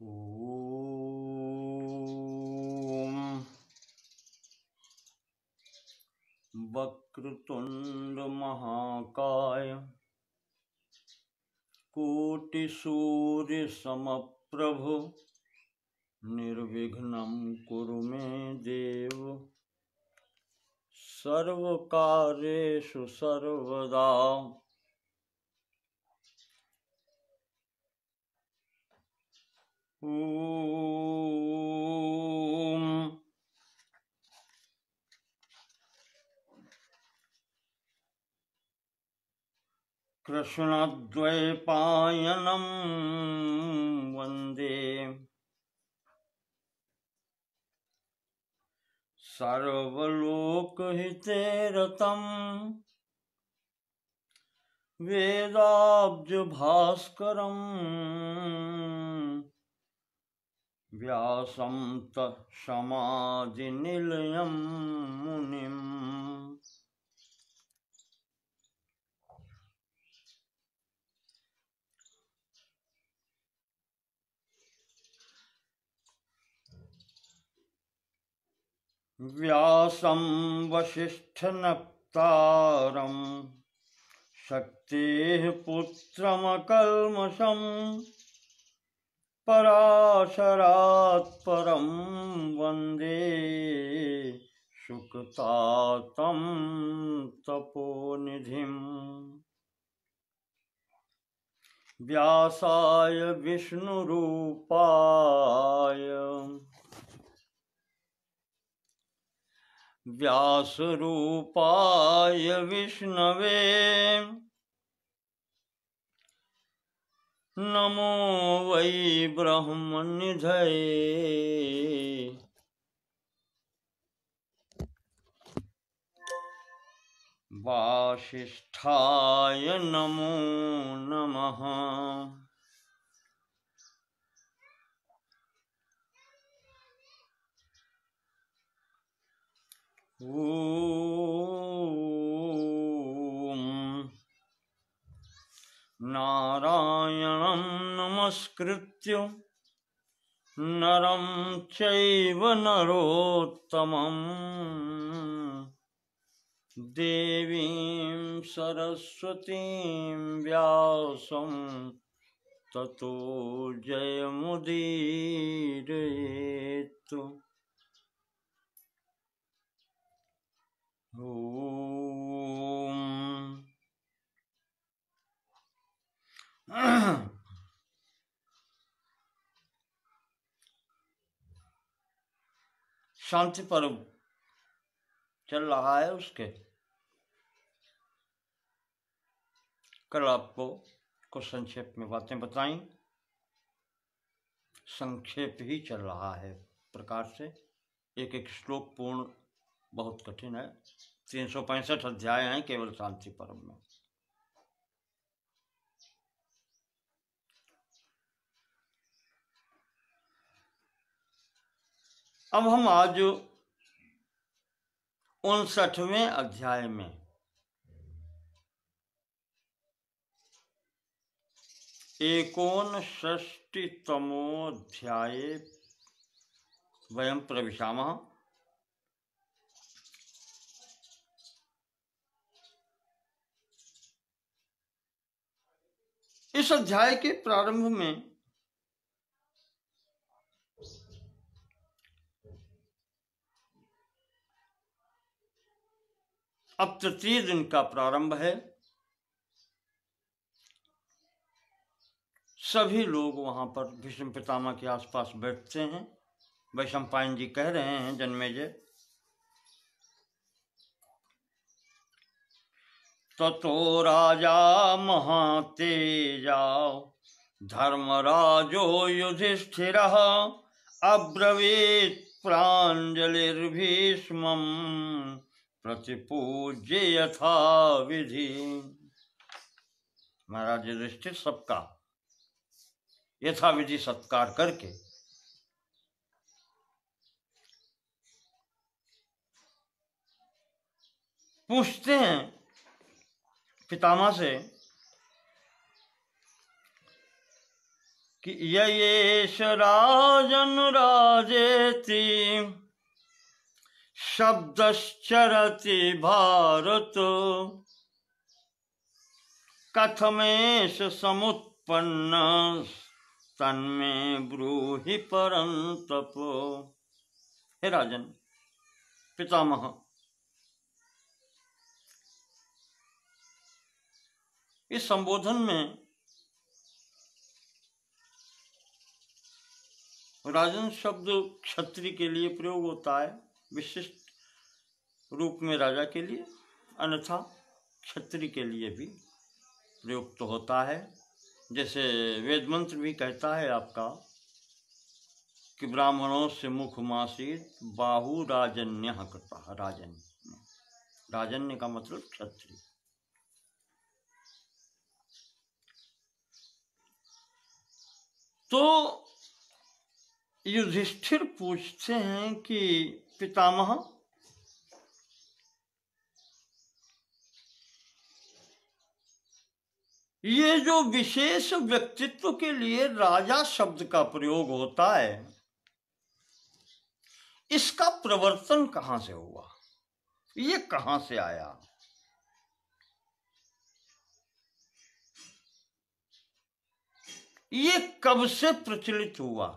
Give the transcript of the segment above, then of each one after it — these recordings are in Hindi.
ॐ वक्रतुण्ड महाकाय कोटिसूर्यसमप्रभ निर्विघ्नं कुरु मे देव सर्वकार्येषु सर्वदा। ॐ कृष्णद्वैपायनं वन्दे सर्वलोकहिते रतं वेदाब्जभास्करं व्यासं तः समाधिनिलयं मुनिम्। व्यासं वसिष्ठनप्तारं शक्तेः पुत्रमकल्मषं पराशरात् परं वन्दे सुकतातं तपोनिधिम्। व्यासाय विष्णुरूपाय व्यासरूपाय विष्णवे नमो वै ब्रह्मनिधये। वासिष्ठाय नमो नमः। ॐ नारायणं नमस्कृत्य नरं चैव नरोत्तमं देवीं सरस्वतीं व्यासं ततो जयमुदीरयेत्। ॐ शांति पर्व चल रहा है, उसके कल आपको कुछ संक्षेप में बातें बताई। संक्षेप ही चल रहा है प्रकार से, एक एक श्लोक पूर्ण बहुत कठिन है। 365 अध्याय हैं केवल शांति पर्व में। अब हम आज 59वें अध्याय में एकोनषष्टितमोऽध्याये वयं प्रविशामः। इस अध्याय के प्रारंभ में अब तृतीय दिन का प्रारंभ है। सभी लोग वहां पर भीष्म पितामह के आसपास बैठते हैं। वैशंपायन जी कह रहे हैं जन्मेजय, ततो राजा महातेजा धर्मराजो युधिष्ठिरः अब्रवीत् प्राञ्जलिर्भीष्मं प्रतिपूज्य यथा विधि। महाराज युधिष्ठिर सबका यथा विधि सत्कार करके पूछते हैं पितामह से कि ययेष राजन राजेति शब्दश्चरति भारत कथमेष समुत्पन्न तन्मे ब्रूहि परंतप। हे राजन, पितामह, इस संबोधन में राजन शब्द क्षत्रिय के लिए प्रयोग होता है, विशिष्ट रूप में राजा के लिए, अन्यथा क्षत्रिय के लिए भी प्रयुक्त होता है। जैसे वेद मंत्र भी कहता है आपका कि ब्राह्मणों से मुख मासीत बाहु राजन्य करता। राजन्य, राजन्य का मतलब क्षत्रिय। तो युधिष्ठिर पूछते हैं कि पितामह, ये जो विशेष व्यक्तित्व के लिए राजा शब्द का प्रयोग होता है, इसका प्रवर्तन कहां से हुआ, ये कहां से आया? ये कब से प्रचलित हुआ?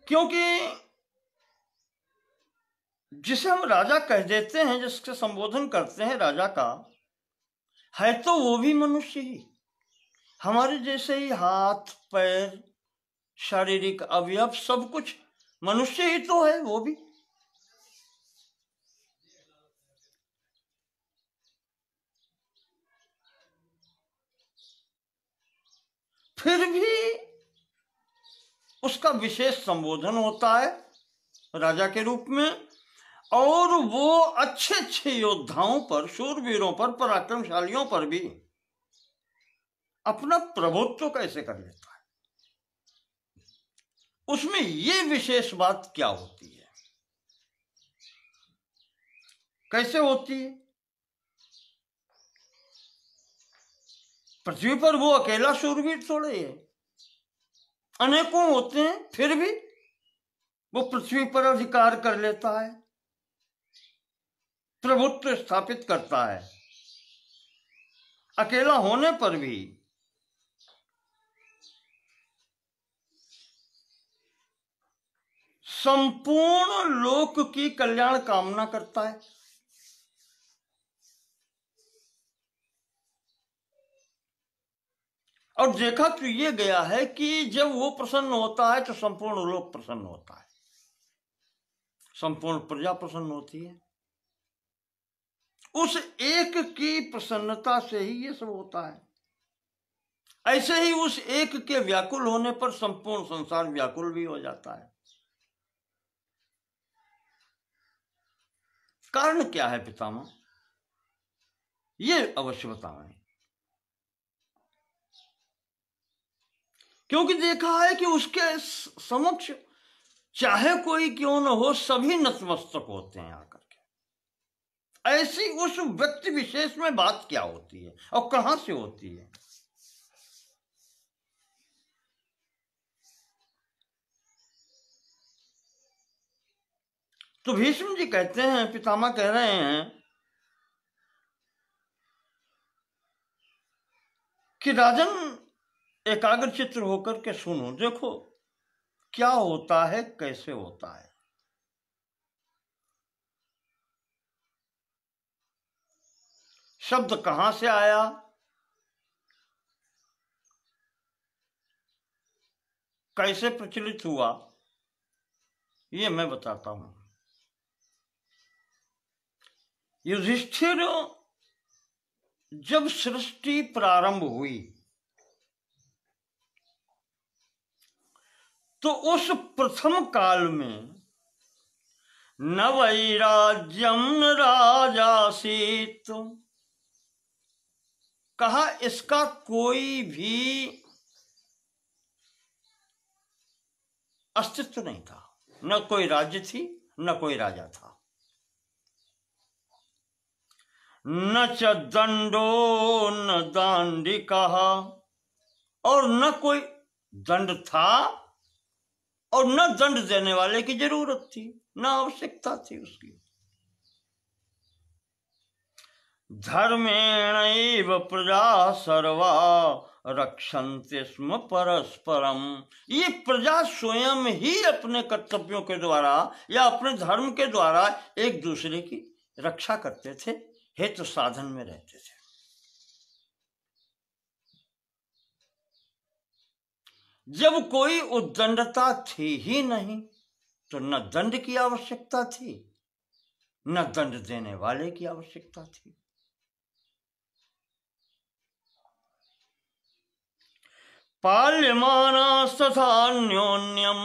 क्योंकि जिसे हम राजा कह देते हैं, जिसके संबोधन करते हैं राजा का, है तो वो भी मनुष्य ही, हमारे जैसे ही, हाथ पैर शारीरिक अवयव सब कुछ मनुष्य ही तो है वो भी। फिर भी उसका विशेष संबोधन होता है राजा के रूप में, और वो अच्छे अच्छे योद्धाओं पर, शूरवीरों पर, पराक्रमशालियों पर भी अपना प्रभुत्व कैसे कर लेता है, उसमें ये विशेष बात क्या होती है, कैसे होती है? पृथ्वी पर वो अकेला शूरवीर थोड़े है, अनेकों होते हैं, फिर भी वो पृथ्वी पर अधिकार कर लेता है, प्रभुत्व स्थापित करता है, अकेला होने पर भी। संपूर्ण लोक की कल्याण कामना करता है। और देखा तो ये गया है कि जब वो प्रसन्न होता है तो संपूर्ण लोक प्रसन्न होता है, संपूर्ण प्रजा प्रसन्न होती है। उस एक की प्रसन्नता से ही ये सब होता है। ऐसे ही उस एक के व्याकुल होने पर संपूर्ण संसार व्याकुल भी हो जाता है। कारण क्या है पितामह, ये अवश्य बताएं। क्योंकि देखा है कि उसके समक्ष चाहे कोई क्यों न हो, सभी नतमस्तक होते हैं आकर के। ऐसी उस व्यक्ति विशेष में बात क्या होती है और कहां से होती है? तो भीष्म जी कहते हैं, पितामह कह रहे हैं कि राजन एकाग्र चित्र होकर के सुनो, देखो क्या होता है, कैसे होता है। शब्द कहां से आया, कैसे प्रचलित हुआ, ये मैं बताता हूं। युधिष्ठिर, जब सृष्टि प्रारंभ हुई तो उस प्रथम काल में न वैराज्यम न राजासीत, कहा इसका कोई भी अस्तित्व नहीं था, न कोई राज्य थी, न कोई राजा था। न च दंडो न दांडिका, और न कोई दंड था और न दंड देने वाले की जरूरत थी, न आवश्यकता थी उसकी। धर्मेणैव प्रजा सर्वा रक्षन्ते स्म परस्परम, ये प्रजा स्वयं ही अपने कर्तव्यों के द्वारा या अपने धर्म के द्वारा एक दूसरे की रक्षा करते थे, हेतु साधन में रहते थे। जब कोई उद्दंडता थी ही नहीं तो न दंड की आवश्यकता थी न दंड देने वाले की आवश्यकता थी। पाल्यमानास्तथा अन्योन्यम,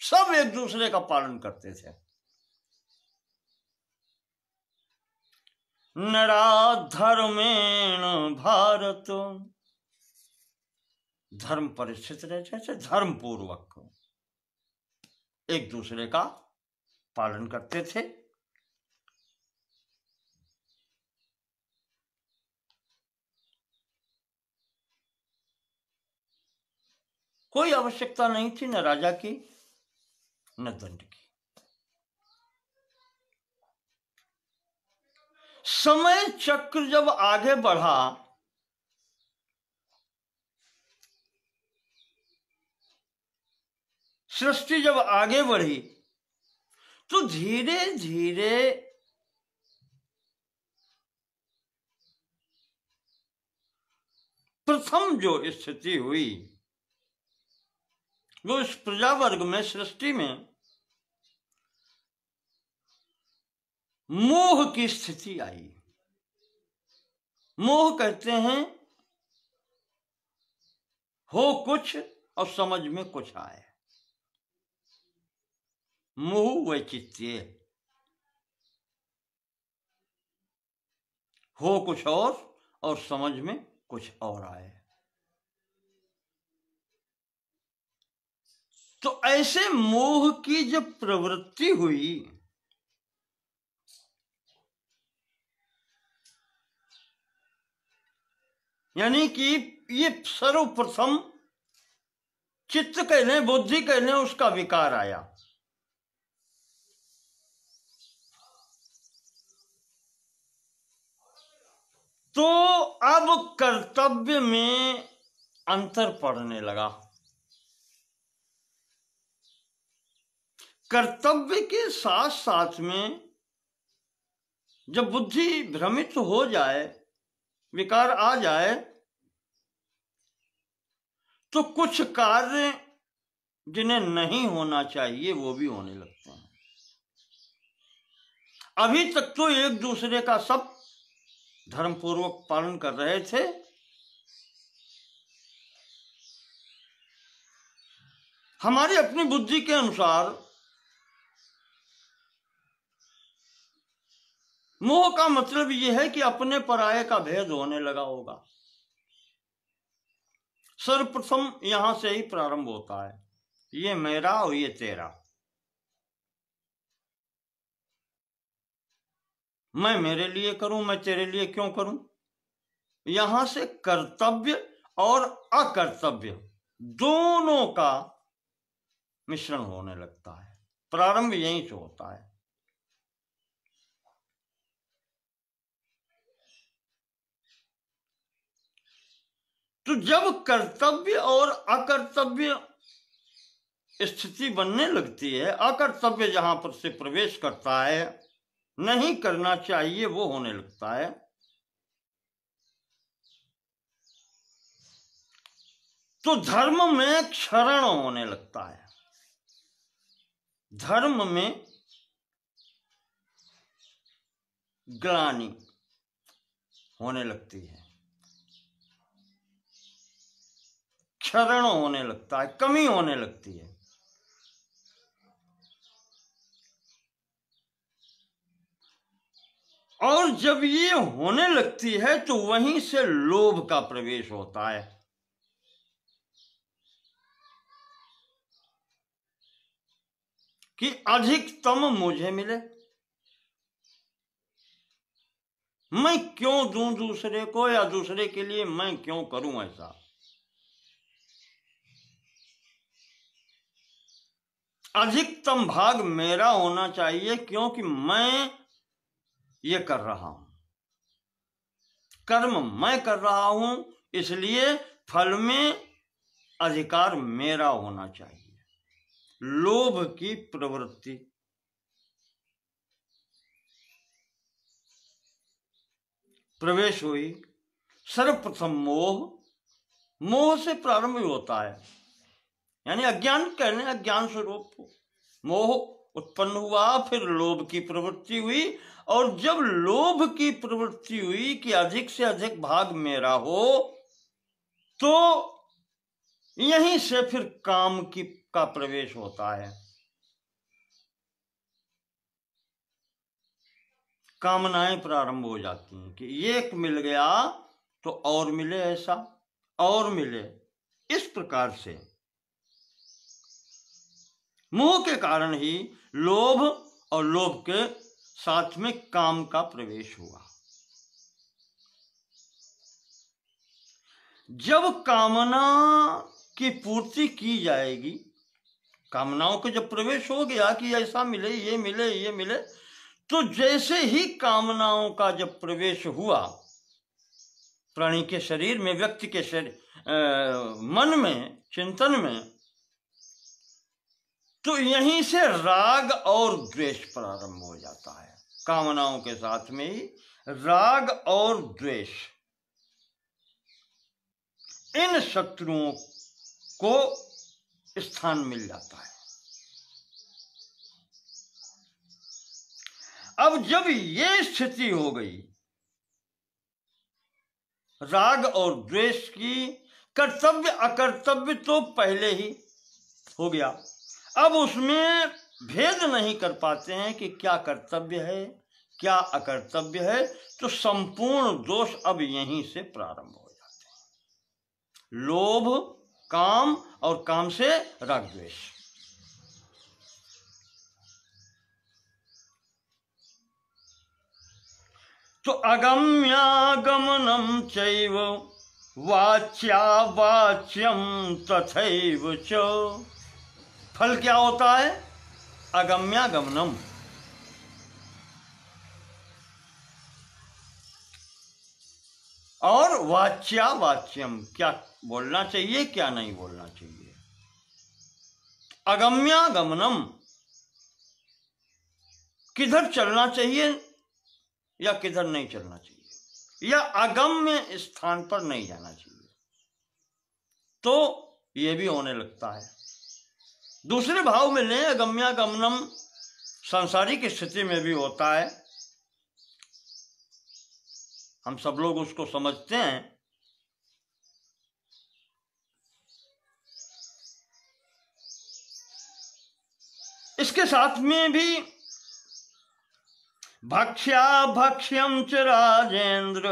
सब एक दूसरे का पालन करते थे। नरा धर्मेण भारत, धर्म पर स्थित रहते थे, धर्म पूर्वक एक दूसरे का पालन करते थे। कोई आवश्यकता नहीं थी न राजा की न दंड की। समय चक्र जब आगे बढ़ा सृष्टि जब आगे बढ़ी तो धीरे धीरे प्रथम जो स्थिति हुई वो इस प्रजा वर्ग में, सृष्टि में मोह की स्थिति आई। मोह कहते हैं हो कुछ और समझ में कुछ आए, मोह वैचित्य, हो कुछ और समझ में कुछ और आए। तो ऐसे मोह की जब प्रवृत्ति हुई यानी कि ये सर्वप्रथम चित्त कह लें, बुद्धि कह लें, उसका विकार आया। तो अब कर्तव्य में अंतर पड़ने लगा। कर्तव्य के साथ साथ में जब बुद्धि भ्रमित हो जाए, विकार आ जाए, तो कुछ कार्य जिन्हें नहीं होना चाहिए वो भी होने लगते हैं। अभी तक तो एक दूसरे का सब धर्मपूर्वक पालन कर रहे थे, हमारी अपनी बुद्धि के अनुसार मोह का मतलब यह है कि अपने पराये का भेद होने लगा होगा। सर्वप्रथम यहां से ही प्रारंभ होता है, ये मेरा और ये तेरा, मैं मेरे लिए करूं, मैं तेरे लिए क्यों करूं। यहां से कर्तव्य और अकर्तव्य दोनों का मिश्रण होने लगता है। प्रारंभ यहीं से होता है। तो जब कर्तव्य और अकर्तव्य स्थिति बनने लगती है, अकर्तव्य जहां पर से प्रवेश करता है, नहीं करना चाहिए वो होने लगता है, तो धर्म में क्षरण होने लगता है। धर्म में ग्लानि होने लगती है, क्षरण होने लगता है, कमी होने लगती है। और जब ये होने लगती है तो वहीं से लोभ का प्रवेश होता है। कि अधिकतम मुझे मिले, मैं क्यों दूं दूसरे को, या दूसरे के लिए मैं क्यों करूं ऐसा। अधिकतम भाग मेरा होना चाहिए, क्योंकि मैं ये कर रहा हूं, कर्म मैं कर रहा हूं, इसलिए फल में अधिकार मेरा होना चाहिए। लोभ की प्रवृत्ति, प्रवेश हुई। सर्वप्रथम मोह से प्रारंभ होता है, यानी अज्ञान कहने, अज्ञान स्वरूप मोह उत्पन्न हुआ, फिर लोभ की प्रवृत्ति हुई, और जब लोभ की प्रवृत्ति हुई कि अधिक से अधिक भाग मेरा हो, तो यहीं से फिर काम का प्रवेश होता है। कामनाएं प्रारंभ हो जाती हैं कि एक मिल गया तो और मिले, ऐसा और मिले। इस प्रकार से मोह के कारण ही लोभ, और लोभ के साथ में काम का प्रवेश हुआ। जब कामना की पूर्ति की जाएगी, कामनाओं का जब प्रवेश हो गया कि ऐसा मिले, ये मिले, ये मिले, तो जैसे ही कामनाओं का जब प्रवेश हुआ प्राणी के शरीर में, व्यक्ति के शरीर, मन में, चिंतन में, तो यहीं से राग और द्वेष प्रारंभ हो जाता है। कामनाओं के साथ में ही राग और द्वेष, इन शत्रुओं को स्थान मिल जाता है। अब जब ये स्थिति हो गई राग और द्वेष की, कर्तव्य अकर्तव्य तो पहले ही हो गया, अब उसमें भेद नहीं कर पाते हैं कि क्या कर्तव्य है, क्या अकर्तव्य है, तो संपूर्ण दोष अब यहीं से प्रारंभ हो जाते हैं। लोभ, काम, और काम से राग द्वेष। तो अगम्यागमनम चैव वाच्यावाच्यम तथैव च। फल क्या होता है? अगम्यागमनम, और वाच्यावाच्यम, क्या बोलना चाहिए, क्या नहीं बोलना चाहिए। अगम्यागमनम, किधर चलना चाहिए या किधर नहीं चलना चाहिए, या अगम्य स्थान पर नहीं जाना चाहिए, तो यह भी होने लगता है। दूसरे भाव में लें, अगम्यागमनम सांसारिक स्थिति में भी होता है, हम सब लोग उसको समझते हैं। इसके साथ में भी भक्ष्या भक्ष्यम च राजेंद्र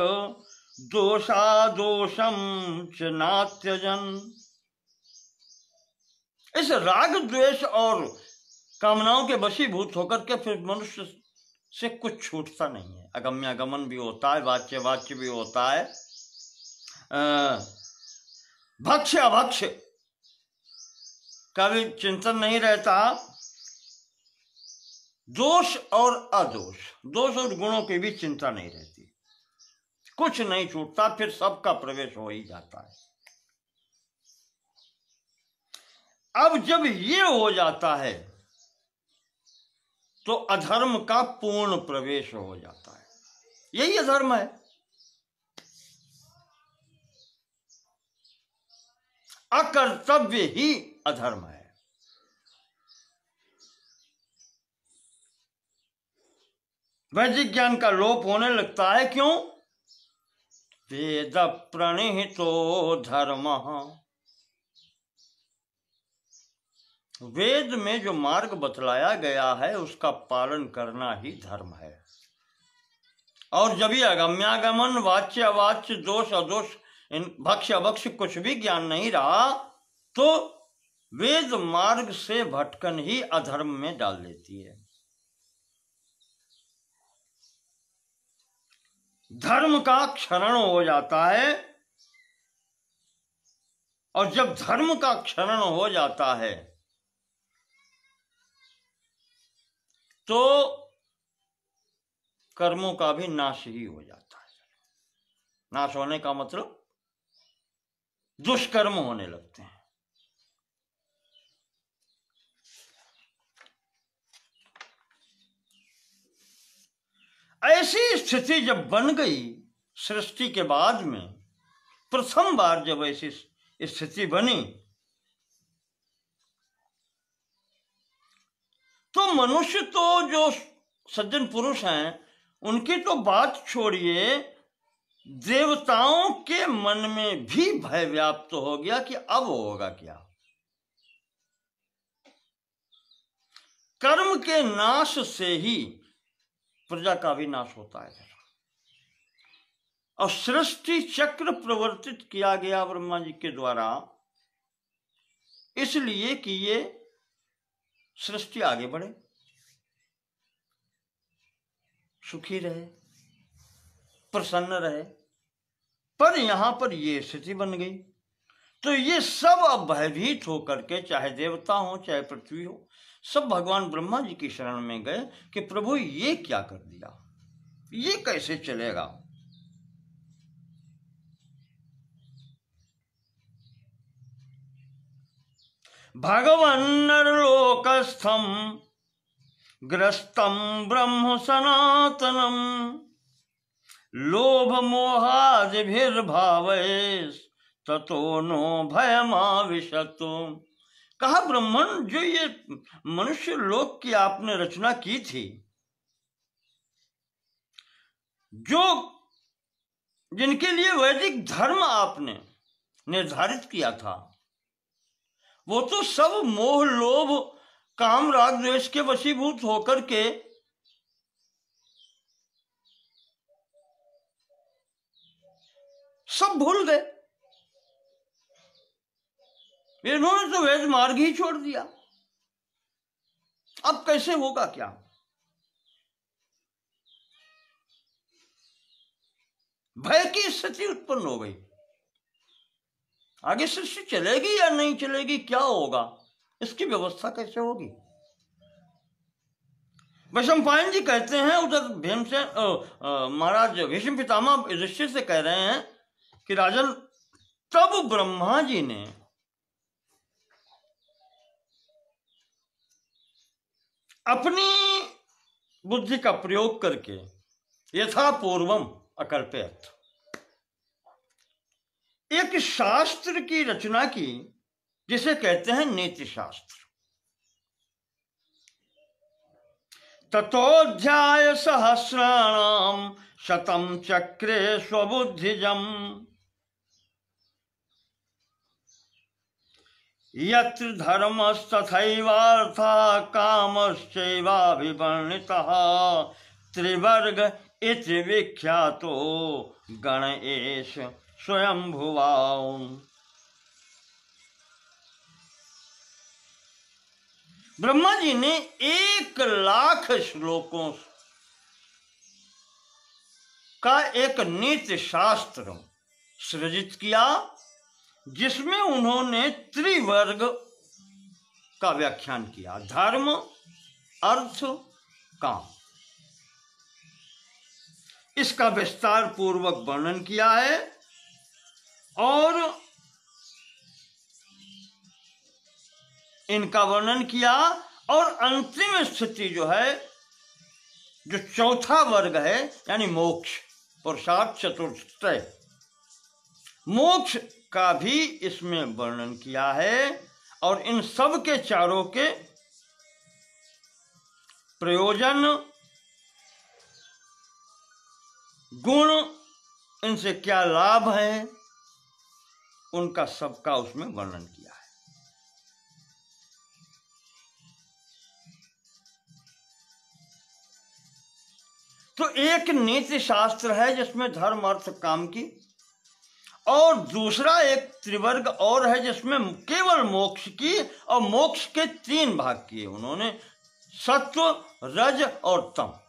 दोषादोषम च नात्यजन। इस राग द्वेष और कामनाओं के वशीभूत होकर के फिर मनुष्य से कुछ छूटता नहीं है। अगम्यागमन भी होता है, वाच्य वाच्य भी होता है, भक्ष्य अभक्ष्य का भी चिंतन नहीं रहता, दोष और अदोष, दोष और गुणों की भी चिंता नहीं रहती, कुछ नहीं छूटता, फिर सबका प्रवेश हो ही जाता है। अब जब ये हो जाता है तो अधर्म का पूर्ण प्रवेश हो जाता है। यही अधर्म है। अकर्तव्य ही अधर्म है। वैदिक ज्ञान का लोप होने लगता है। क्यों? वेद प्रणिहितो धर्म, वेद में जो मार्ग बतलाया गया है उसका पालन करना ही धर्म है। और जब ये अगम्यागमन, वाच्य अवाच्य, दोष अदोष, इन भक्ष्य अभक्ष्य कुछ भी ज्ञान नहीं रहा, तो वेद मार्ग से भटकन ही अधर्म में डाल देती है। धर्म का क्षरण हो जाता है, और जब धर्म का क्षरण हो जाता है तो कर्मों का भी नाश ही हो जाता है। नाश होने का मतलब दुष्कर्म होने लगते हैं। ऐसी स्थिति जब बन गई सृष्टि के बाद में, प्रथम बार जब ऐसी स्थिति बनी, तो मनुष्य तो जो सज्जन पुरुष हैं उनकी तो बात छोड़िए, देवताओं के मन में भी भय व्याप्त हो गया कि अब होगा क्या। कर्म के नाश से ही प्रजा का भी नाश होता है, और सृष्टि चक्र प्रवर्तित किया गया ब्रह्मा जी के द्वारा, इसलिए कि ये सृष्टि आगे बढ़े, सुखी रहे, प्रसन्न रहे। पर यहां पर ये स्थिति बन गई, तो ये सब अब भयभीत होकर के, चाहे देवता हो चाहे पृथ्वी हो, सब भगवान ब्रह्मा जी की शरण में गए कि प्रभु ये क्या कर दिया, ये कैसे चलेगा। भगवन् नरलोकस्थम ग्रस्तम ब्रह्म सनातनम लोभ मोहादिभिर्भावैः ततो नो भयमाविशत्। कहा ब्रह्मन, जो ये मनुष्य लोक की आपने रचना की थी, जो जिनके लिए वैदिक धर्म आपने निर्धारित किया था, वो तो सब मोह लोभ काम राग द्वेष के वशीभूत होकर के सब भूल गए। इन्होंने तो वैध मार्ग ही छोड़ दिया। अब कैसे होगा क्या? भय की स्थिति उत्पन्न हो गई। आगे सृष्टि चलेगी या नहीं चलेगी, क्या होगा, इसकी व्यवस्था कैसे होगी? वैशंपायन जी कहते हैं, उधर भीमसेन महाराज भीष्म पितामह युधिष्ठिर से कह रहे हैं कि राजन, तब ब्रह्मा जी ने अपनी बुद्धि का प्रयोग करके यथा पूर्वम अकल्पयत् एक शास्त्र की रचना की, जिसे कहते हैं नीति शास्त्र। ततोऽध्याय सहस्राणाम शतम चक्रे स्वबुद्धिजम यत्र धर्मस्तथैवार्थः कामश्चैवाभिवर्णितः त्रिवर्ग इति विख्यातो गणेश स्वयंभुवा। ब्रह्मा जी ने 1,00,000 श्लोकों का एक नीति शास्त्र सृजित किया, जिसमें उन्होंने त्रिवर्ग का व्याख्यान किया, धर्म अर्थ काम। इसका विस्तार पूर्वक वर्णन किया है, और इनका वर्णन किया, और अंतिम स्थिति जो है, जो चौथा वर्ग है, यानी मोक्ष, पुरुषार्थ चतुर्थय, मोक्ष का भी इसमें वर्णन किया है। और इन सब के चारों के प्रयोजन, गुण, इनसे क्या लाभ है, उनका सबका उसमें वर्णन किया है। तो एक नीति शास्त्र है जिसमें धर्म अर्थ काम की, और दूसरा एक त्रिवर्ग और है जिसमें केवल मोक्ष की, और मोक्ष के 3 भाग किए उन्होंने, सत्व, रज और तम।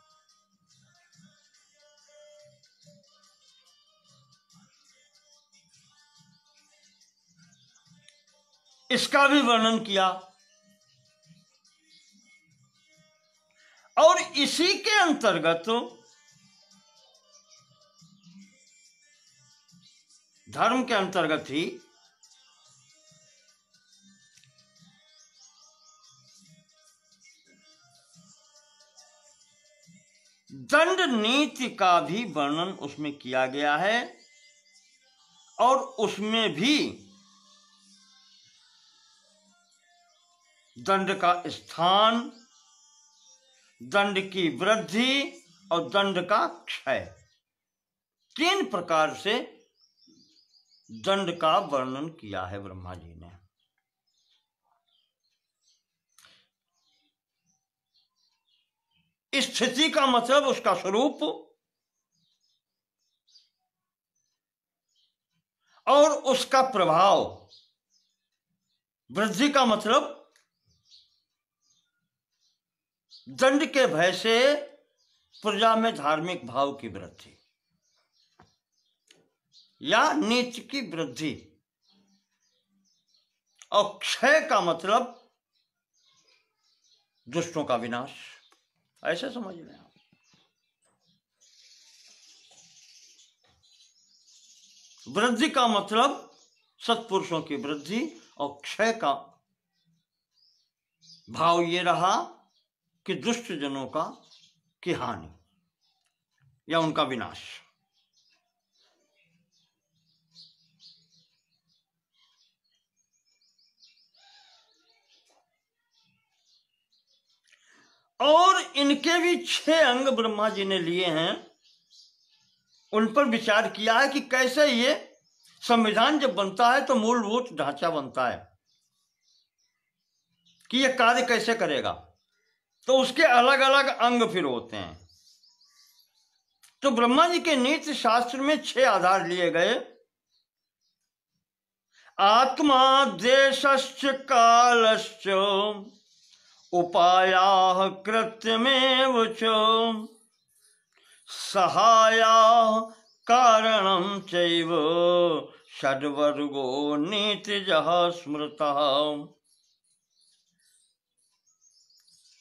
इसका भी वर्णन किया। और इसी के अंतर्गत धर्म के अंतर्गत ही दंड नीति का भी वर्णन उसमें किया गया है। और उसमें भी दंड का स्थान, दंड की वृद्धि और दंड का क्षय, 3 प्रकार से दंड का वर्णन किया है ब्रह्मा जी ने। स्थिति का मतलब उसका स्वरूप, और उसका प्रभाव। वृद्धि का मतलब दंड के भय से प्रजा में धार्मिक भाव की वृद्धि या नीति की वृद्धि। और क्षय का मतलब दुष्टों का विनाश, ऐसे समझ लें आप। वृद्धि का मतलब सत्पुरुषों की वृद्धि, और क्षय का भाव ये रहा कि दुष्ट जनों का की हानि या उनका विनाश। और इनके भी 6 अंग ब्रह्मा जी ने लिए हैं। उन पर विचार किया है कि कैसे ये संविधान जब बनता है तो मूलभूत ढांचा बनता है कि ये कार्य कैसे करेगा, तो उसके अलग अलग अंग फिर होते हैं। तो ब्रह्मा जी के नीति शास्त्र में 6 आधार लिए गए। आत्मा देशश्च कालश्च उपायाः कृत्यमेव च सहायाः कारणं चैव षड्वर्गो नीतिजः स्मृतः।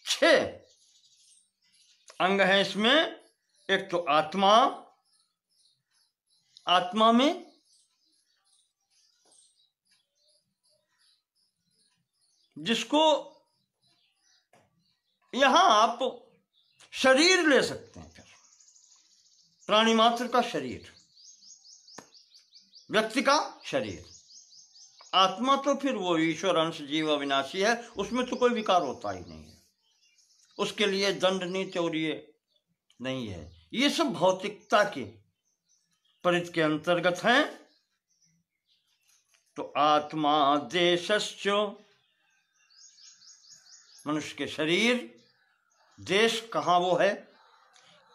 6 अंग हैं इसमें। एक तो आत्मा, आत्मा में जिसको यहां आप शरीर ले सकते हैं, फिर प्राणी मात्र का शरीर, व्यक्ति का शरीर। आत्मा तो फिर वो ईश्वर अंश जीव अविनाशी है, उसमें तो कोई विकार होता ही नहीं है, उसके लिए दंड नीति और ये नहीं है। ये सब भौतिकता के परिध के अंतर्गत हैं। तो आत्मा देशश्च, मनुष्य के शरीर, देश कहाँ वो है,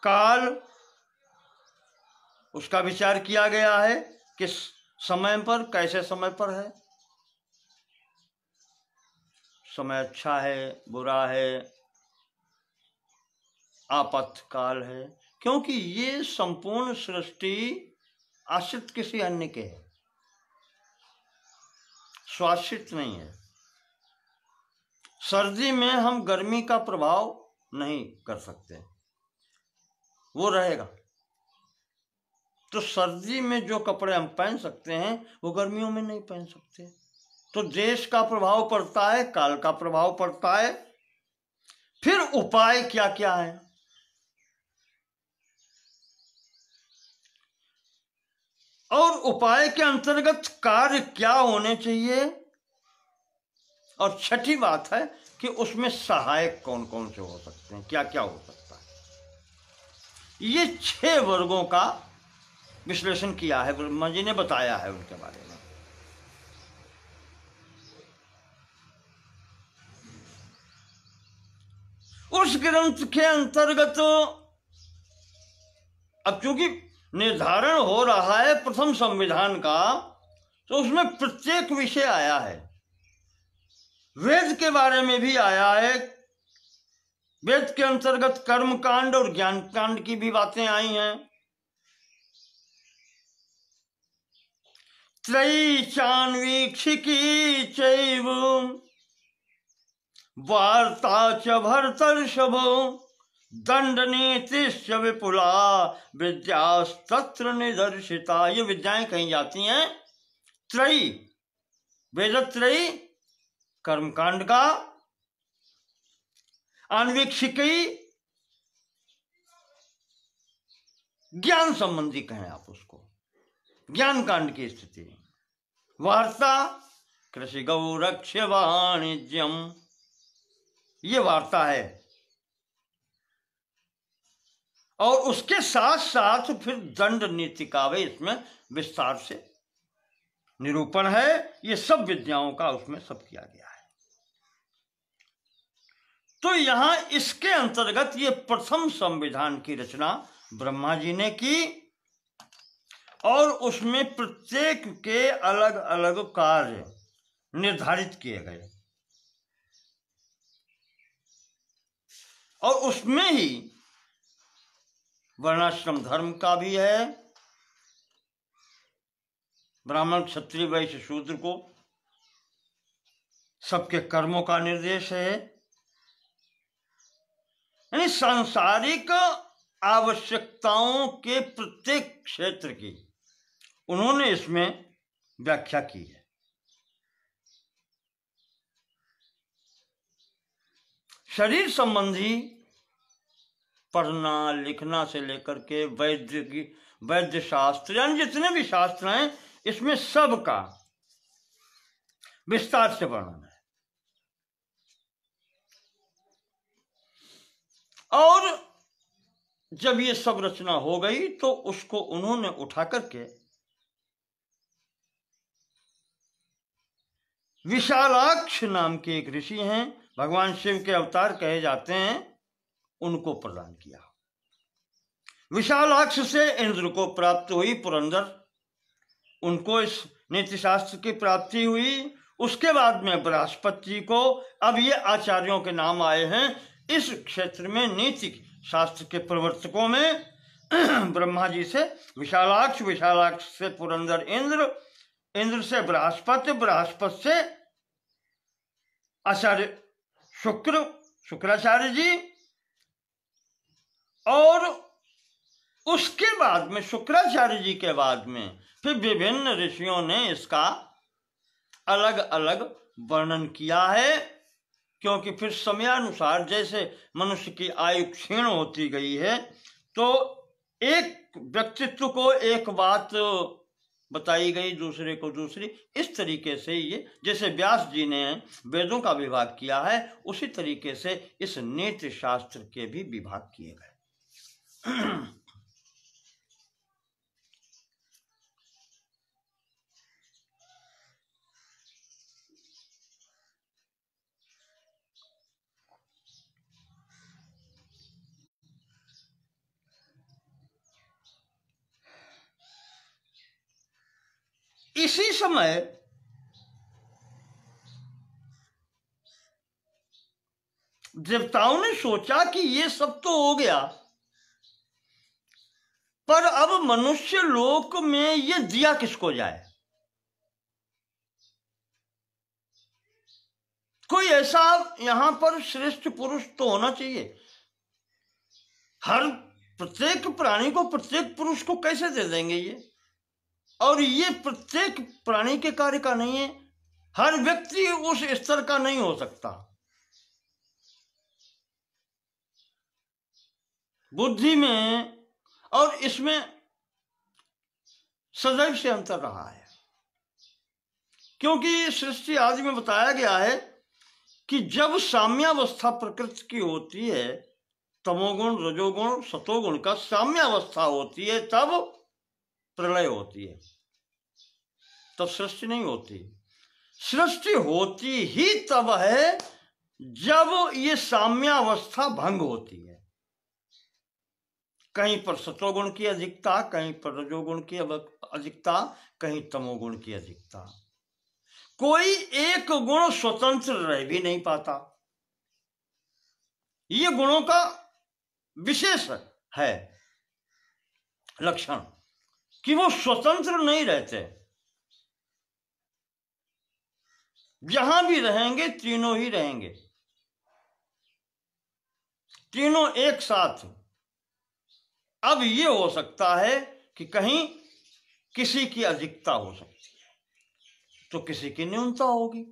काल उसका विचार किया गया है, किस समय पर, कैसे समय पर है, समय अच्छा है, बुरा है, आपातकाल है, क्योंकि ये संपूर्ण सृष्टि आश्रित किसी अन्य के है, स्वाश्रित नहीं है। सर्दी में हम गर्मी का प्रभाव नहीं कर सकते, वो रहेगा। तो सर्दी में जो कपड़े हम पहन सकते हैं वो गर्मियों में नहीं पहन सकते। तो देश का प्रभाव पड़ता है, काल का प्रभाव पड़ता है। फिर उपाय क्या क्या है, और उपाय के अंतर्गत कार्य क्या होने चाहिए, और छठी बात है कि उसमें सहायक कौन कौन से हो सकते हैं, क्या क्या हो सकता है। ये 6 वर्गों का विश्लेषण किया है ब्रह्मा जी ने, बताया है उनके बारे में। उस ग्रंथ के अंतर्गत अब चूंकि निर्धारण हो रहा है प्रथम संविधान का, तो उसमें प्रत्येक विषय आया है। वेद के बारे में भी आया है, वेद के अंतर्गत कर्म कांड और ज्ञान कांड की भी बातें आई हैं। त्रयी चान्वीक्षिकी चैव वार्ता च भरतर्षभो दंडनीतिश्च विपुला विद्यास्तत्र निदर्शिता। ये विद्याएं कहीं जाती हैं त्रयी, वेदत्रयी कर्मकांड का, अन्वीक्षिकी ज्ञान संबंधी कहें आप उसको, ज्ञान कांड की स्थिति, वार्ता कृषि गौरक्ष्य वाणिज्यम, ये वार्ता है। और उसके साथ साथ फिर दंड नीति का भी इसमें विस्तार से निरूपण है। ये सब विद्याओं का उसमें सब किया गया है। तो यहां इसके अंतर्गत ये प्रथम संविधान की रचना ब्रह्मा जी ने की और उसमें प्रत्येक के अलग अलग कार्य निर्धारित किए गए और उसमें ही वर्णाश्रम धर्म का भी है। ब्राह्मण क्षत्रिय वैश्य शूद्र को सबके कर्मों का निर्देश है। यानी सांसारिक आवश्यकताओं के प्रत्येक क्षेत्र की उन्होंने इसमें व्याख्या की है। शरीर संबंधी पढ़ना लिखना से लेकर के वैद्य शास्त्र यानी जितने भी शास्त्र हैं इसमें सबका विस्तार से वर्णन है। और जब ये सब रचना हो गई तो उसको उन्होंने उठा करके विशालाक्ष नाम के एक ऋषि हैं, भगवान शिव के अवतार कहे जाते हैं, उनको प्रदान किया। विशालाक्ष से इंद्र को प्राप्त हुई पुरंदर, उनको इस नीति शास्त्र की प्राप्ति हुई। उसके बाद में बृहस्पति को, अब ये आचार्यों के नाम आए हैं इस क्षेत्र में नीति शास्त्र के प्रवर्तकों में। ब्रह्मा जी से विशालाक्ष, विशालाक्ष से पुरंदर इंद्र, इंद्र से बृहस्पति, बृहस्पति से आचार्य शुक्राचार्य जी, और उसके बाद में शुक्राचार्य जी के बाद में फिर विभिन्न ऋषियों ने इसका अलग अलग वर्णन किया है। क्योंकि फिर समयानुसार जैसे मनुष्य की आयु क्षीण होती गई है तो एक व्यक्तित्व को एक बात बताई गई, दूसरे को दूसरी, इस तरीके से ये जैसे व्यास जी ने वेदों का विभाग किया है उसी तरीके से इस नीति शास्त्र के भी विभाग किए गए। इसी समय देवताओं ने सोचा कि ये सब तो हो गया, पर अब मनुष्य लोक में ये दिया किसको जाए। कोई ऐसा यहां पर श्रेष्ठ पुरुष तो होना चाहिए। हर प्रत्येक प्राणी को प्रत्येक पुरुष को कैसे दे देंगे ये, और ये प्रत्येक प्राणी के कार्य का नहीं है, हर व्यक्ति उस स्तर का नहीं हो सकता। बुद्धि में और इसमें सदैव से अंतर रहा है। क्योंकि सृष्टि आदि में बताया गया है कि जब साम्यावस्था प्रकृति की होती है, तमोगुण रजोगुण सतोगुण का साम्यावस्था होती है, तब प्रलय होती है, तब सृष्टि नहीं होती। सृष्टि होती ही तब है जब ये साम्यावस्था भंग होती है। कहीं पर सतोगुण की अधिकता, कहीं पर रजोगुण की अधिकता, कहीं तमोगुण की अधिकता। कोई एक गुण स्वतंत्र रह भी नहीं पाता। ये गुणों का विशेष है लक्षण कि वो स्वतंत्र नहीं रहते। जहां भी रहेंगे तीनों ही रहेंगे, तीनों एक साथ। अब ये हो सकता है कि कहीं किसी की अधिकता हो सकती है तो किसी की न्यूनता होगी।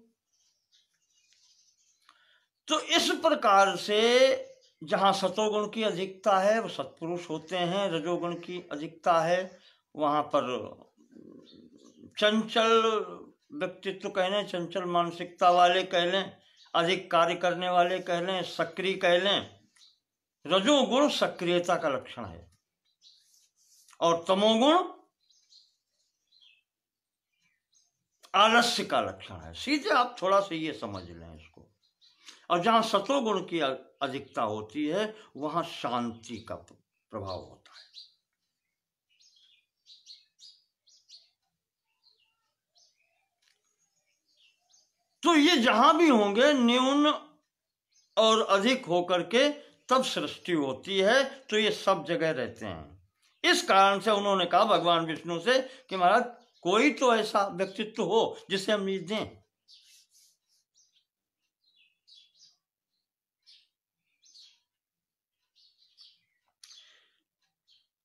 तो इस प्रकार से जहां सतोगुण की अधिकता है वो सत्पुरुष होते हैं, रजोगुण की अधिकता है वहां पर चंचल व्यक्तित्व कह लें, चंचल मानसिकता वाले कह लें, अधिक कार्य करने वाले कह लें, सक्रिय कह लें। रजोगुण सक्रियता का लक्षण है और तमोगुण आलस्य का लक्षण है। सीधे आप थोड़ा सा ये समझ लें इसको। और जहां सतोगुण की अधिकता होती है वहां शांति का प्रभाव होता है। तो ये जहां भी होंगे न्यून और अधिक होकर के तब सृष्टि होती है, तो ये सब जगह रहते हैं। इस कारण से उन्होंने कहा भगवान विष्णु से कि महाराज कोई तो ऐसा व्यक्तित्व हो जिसे हम नीच दें।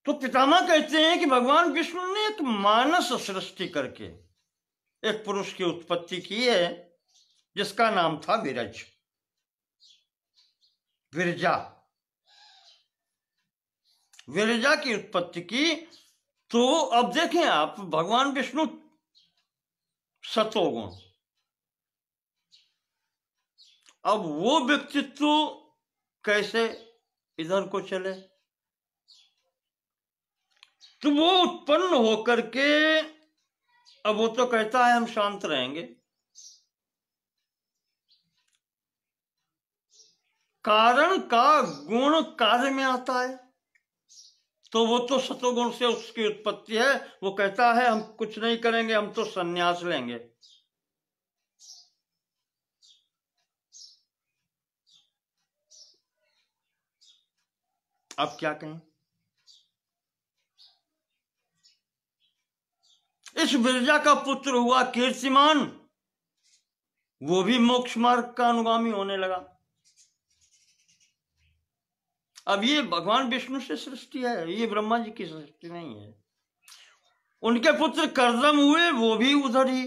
तो पितामह कहते हैं कि भगवान विष्णु ने एक मानस सृष्टि करके एक पुरुष की उत्पत्ति की है जिसका नाम था विरज, विरजा। विरजा की उत्पत्ति की। तो अब देखें आप, भगवान विष्णु सतोगुण, अब वो व्यक्तित्व कैसे इधर को चले? तो वो उत्पन्न होकर के, अब वो तो कहता है हम शांत रहेंगे, कारण का गुण कार्य में आता है, तो वो तो सतोगुण से उसकी उत्पत्ति है। वो कहता है हम कुछ नहीं करेंगे, हम तो संन्यास लेंगे। अब क्या कहें? इस विरजा का पुत्र हुआ कीर्तिमान, वो भी मोक्ष मार्ग का अनुगामी होने लगा। अब ये भगवान विष्णु से सृष्टि है, ये ब्रह्मा जी की सृष्टि नहीं है। उनके पुत्र कर्दम हुए, वो भी उधर ही।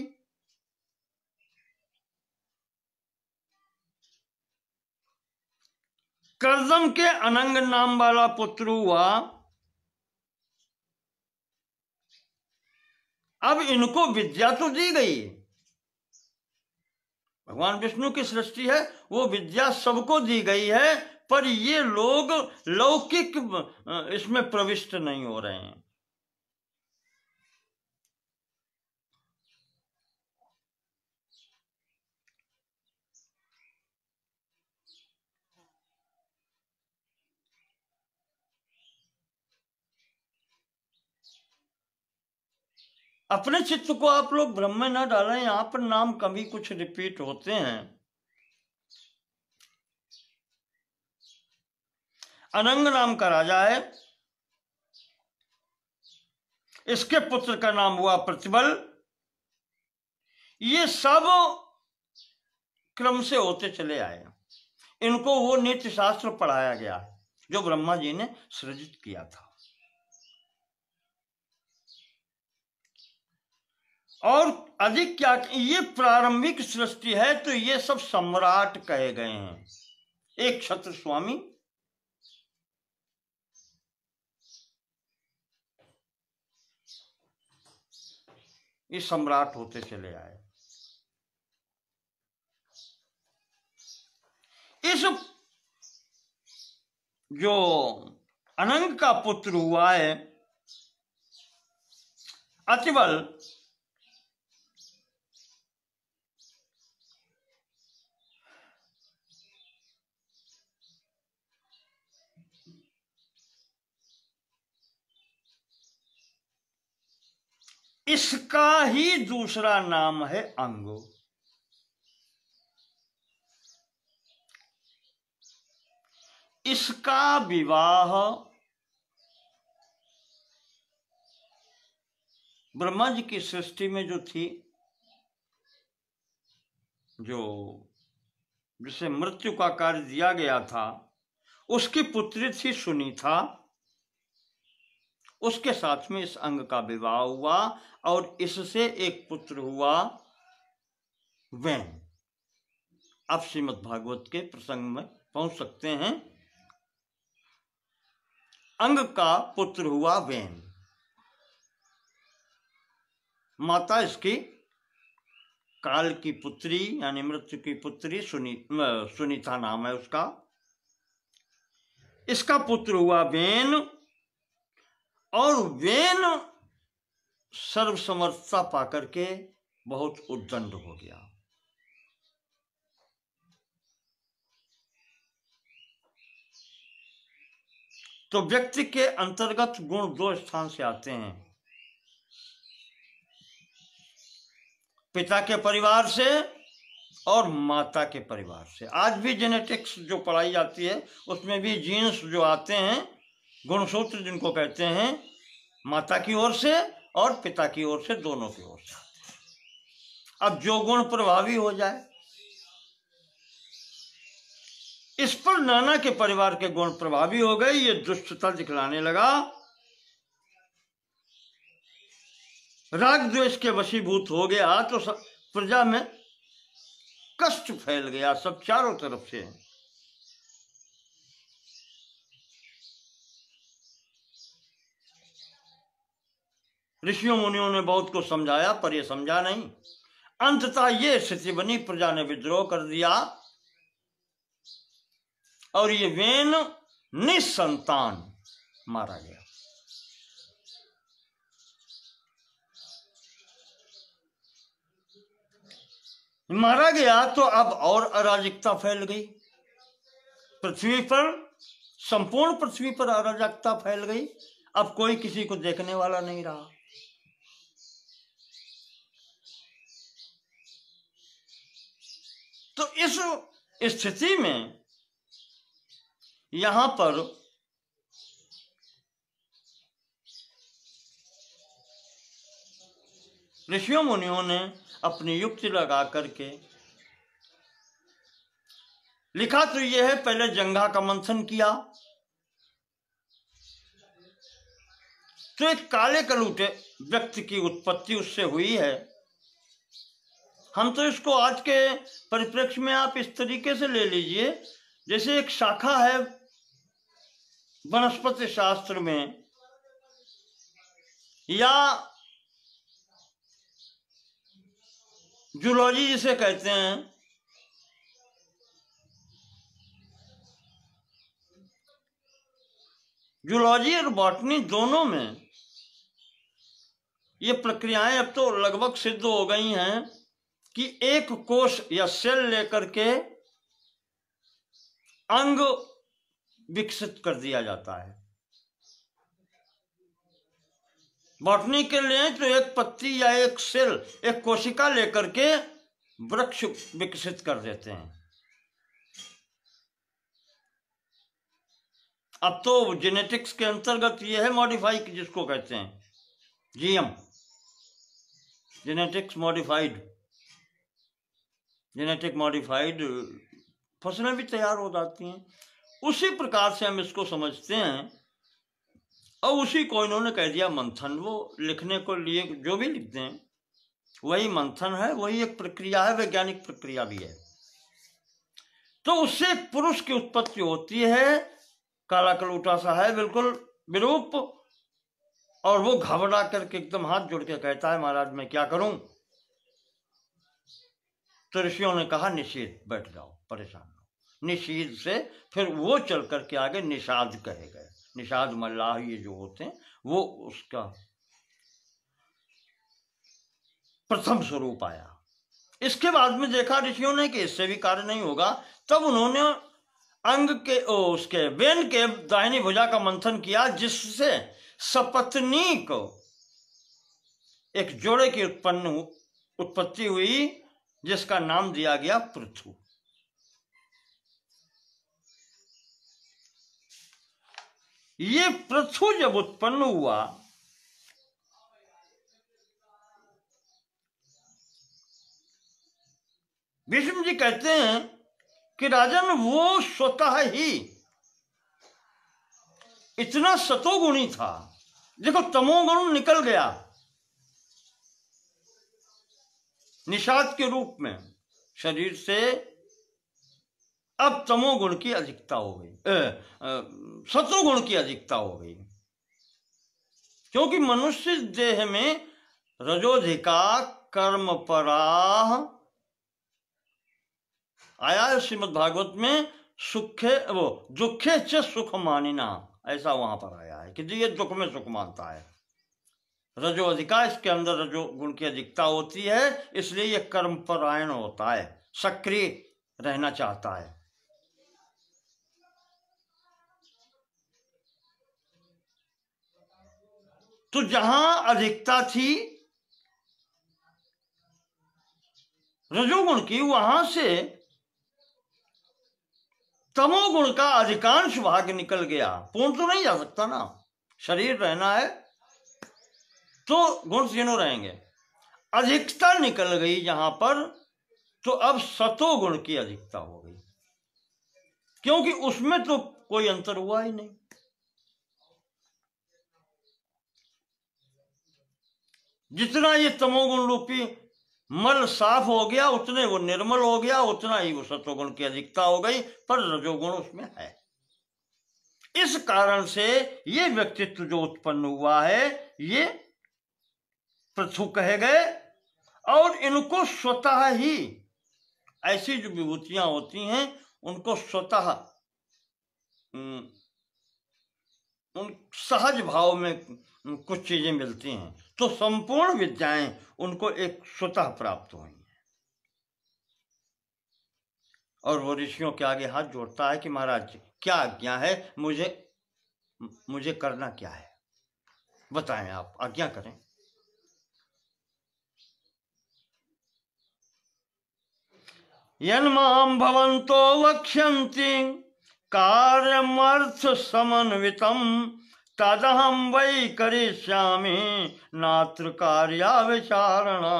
कर्दम के अनंग नाम वाला पुत्र हुआ। अब इनको विद्या तो दी गई, भगवान विष्णु की सृष्टि है, वो विद्या सबको दी गई है, पर ये लोग लौकिक इसमें प्रविष्ट नहीं हो रहे हैं। अपने चित्त को आप लोग भ्रम में न डालें, यहां पर नाम कभी कुछ रिपीट होते हैं। अनंग नाम का राजा है, इसके पुत्र का नाम हुआ प्रतिबल। ये सब क्रम से होते चले आए। इनको वो नित्य शास्त्र पढ़ाया गया जो ब्रह्मा जी ने सृजित किया था। और अधिक क्या, ये प्रारंभिक सृष्टि है, तो ये सब सम्राट कहे गए हैं। एक छत्र स्वामी, ये सम्राट होते चले आए। इस जो अनंग का पुत्र हुआ है अतिबल, इसका ही दूसरा नाम है अंगो। इसका विवाह ब्रह्मा जी की सृष्टि में जो थी जो जिसे मृत्यु का कार्य दिया गया था, उसकी पुत्री थी सुनीता। उसके साथ में इस अंग का विवाह हुआ और इससे एक पुत्र हुआ वेन। अब श्रीमद् भागवत के प्रसंग में पहुंच सकते हैं। अंग का पुत्र हुआ वेन, माता इसकी काल की पुत्री यानी मृत्यु की पुत्री सुनीता नाम है उसका। इसका पुत्र हुआ वेन और वेन सर्वसमर्थता पाकर के बहुत उद्दंड हो गया। तो व्यक्ति के अंतर्गत गुण दो स्थान से आते हैं, पिता के परिवार से और माता के परिवार से। आज भी जेनेटिक्स जो पढ़ाई जाती है उसमें भी जीन्स जो आते हैं, गुणसूत्र जिनको कहते हैं, माता की ओर से और पिता की ओर से, दोनों की ओर से आते हैं। अब जो गुण प्रभावी हो जाए, इस पर नाना के परिवार के गुण प्रभावी हो गए, ये दुष्टता दिखलाने लगा, राग द्वेष के वशीभूत हो गया, तो प्रजा में कष्ट फैल गया सब चारों तरफ से। ऋषियों मुनियों ने बहुत को समझाया पर यह समझा नहीं। अंततः ये स्थिति बनी, प्रजा ने विद्रोह कर दिया और ये वेन निसंतान मारा गया। मारा गया तो अब और अराजकता फैल गई पृथ्वी पर, संपूर्ण पृथ्वी पर अराजकता फैल गई। अब कोई किसी को देखने वाला नहीं रहा। तो इस स्थिति में यहां पर ऋषियों मुनियों ने अपनी युक्ति लगा करके लिखा तो यह है, पहले जंघा का मंथन किया तो एक काले कलूटे व्यक्ति की उत्पत्ति उससे हुई है। हम तो इसको आज के परिप्रेक्ष्य में आप इस तरीके से ले लीजिए, जैसे एक शाखा है वनस्पति शास्त्र में या जूलॉजी जिसे कहते हैं, जूलॉजी और बॉटनी दोनों में ये प्रक्रियाएं अब तो लगभग सिद्ध हो गई हैं कि एक कोष या सेल लेकर के अंग विकसित कर दिया जाता है। बॉटनी के लिए तो एक पत्ती या एक सेल, एक कोशिका लेकर के वृक्ष विकसित कर देते हैं। अब तो जेनेटिक्स के अंतर्गत ये है मॉडिफाई, जिसको कहते हैं GM, genetics modified, genetic modified फसलें भी तैयार हो जाती हैं। उसी प्रकार से हम इसको समझते हैं और उसी को इन्होंने कह दिया मंथन। वो लिखने को लिए जो भी लिखते हैं वही मंथन है, वही एक प्रक्रिया है, वैज्ञानिक प्रक्रिया भी है। तो उससे एक पुरुष की उत्पत्ति होती है, काला कलूटा सा है बिल्कुल विरूप, और वो घबरा करके एकदम हाथ जोड़ के कहता है महाराज मैं क्या करूं। तो ऋषियों ने कहा निषेध, बैठ जाओ, परेशान हो। निषेध से फिर वो चल करके आगे निषाद कहे गए। निषाद मल्लाह ये जो होते हैं वो उसका प्रथम स्वरूप आया। इसके बाद में देखा ऋषियों ने कि इससे भी कार्य नहीं होगा, तब उन्होंने अंग के उसके वेन के दाहिनी भुजा का मंथन किया, जिससे सपत्नी को एक जोड़े की उत्पत्ति हुई, जिसका नाम दिया गया पृथु। ये पृथु जब उत्पन्न हुआ भीष्म जी कहते हैं कि राजन वो स्वतः ही इतना सतोगुणी था। देखो तमोगुण निकल गया निषाद के रूप में शरीर से, अब तमोगुण की अधिकता हो गई, सतोगुण की अधिकता हो गई। क्योंकि मनुष्य देह में रजोधिका कर्म पराह आया है श्रीमद् भागवत में, सुखे वो दुखे च सुख मानिना, ऐसा वहां पर आया है कि ये दुख में सुख मानता है। रजो अधिका, इसके अंदर रजो गुण की अधिकता होती है, इसलिए ये कर्म परायण होता है, सक्रिय रहना चाहता है। तो जहां अधिकता थी रजोगुण की, वहां से तमोगुण का अधिकांश भाग निकल गया। पूर्ण तो नहीं जा सकता ना, शरीर रहना है तो गुण तीनों रहेंगे। अधिकता निकल गई जहां पर, तो अब सतोगुण की अधिकता हो गई, क्योंकि उसमें तो कोई अंतर हुआ ही नहीं। जितना ये तमोगुण रूपी मल साफ हो गया, उतने वो निर्मल हो गया, उतना ही वो सतोगुण की अधिकता हो गई, पर रजोगुण उसमें है। इस कारण से ये व्यक्तित्व जो उत्पन्न हुआ है ये पृथु कहे गए, और इनको स्वतः ही ऐसी जो विभूतियां होती हैं उनको स्वतः उन सहज भाव में कुछ चीजें मिलती हैं, तो संपूर्ण विद्याएं उनको एक स्वतः प्राप्त हुई हैं। और वो ऋषियों के आगे हाथ जोड़ता है कि महाराज क्या आज्ञा है, मुझे करना क्या है, बताएं, आप आज्ञा करें। यन्मां भवन्तो वक्ष्यन्ति कार्यमर्थ समन्वितम् तदहं वै करिष्यामि नात्र कार्याविचारणा।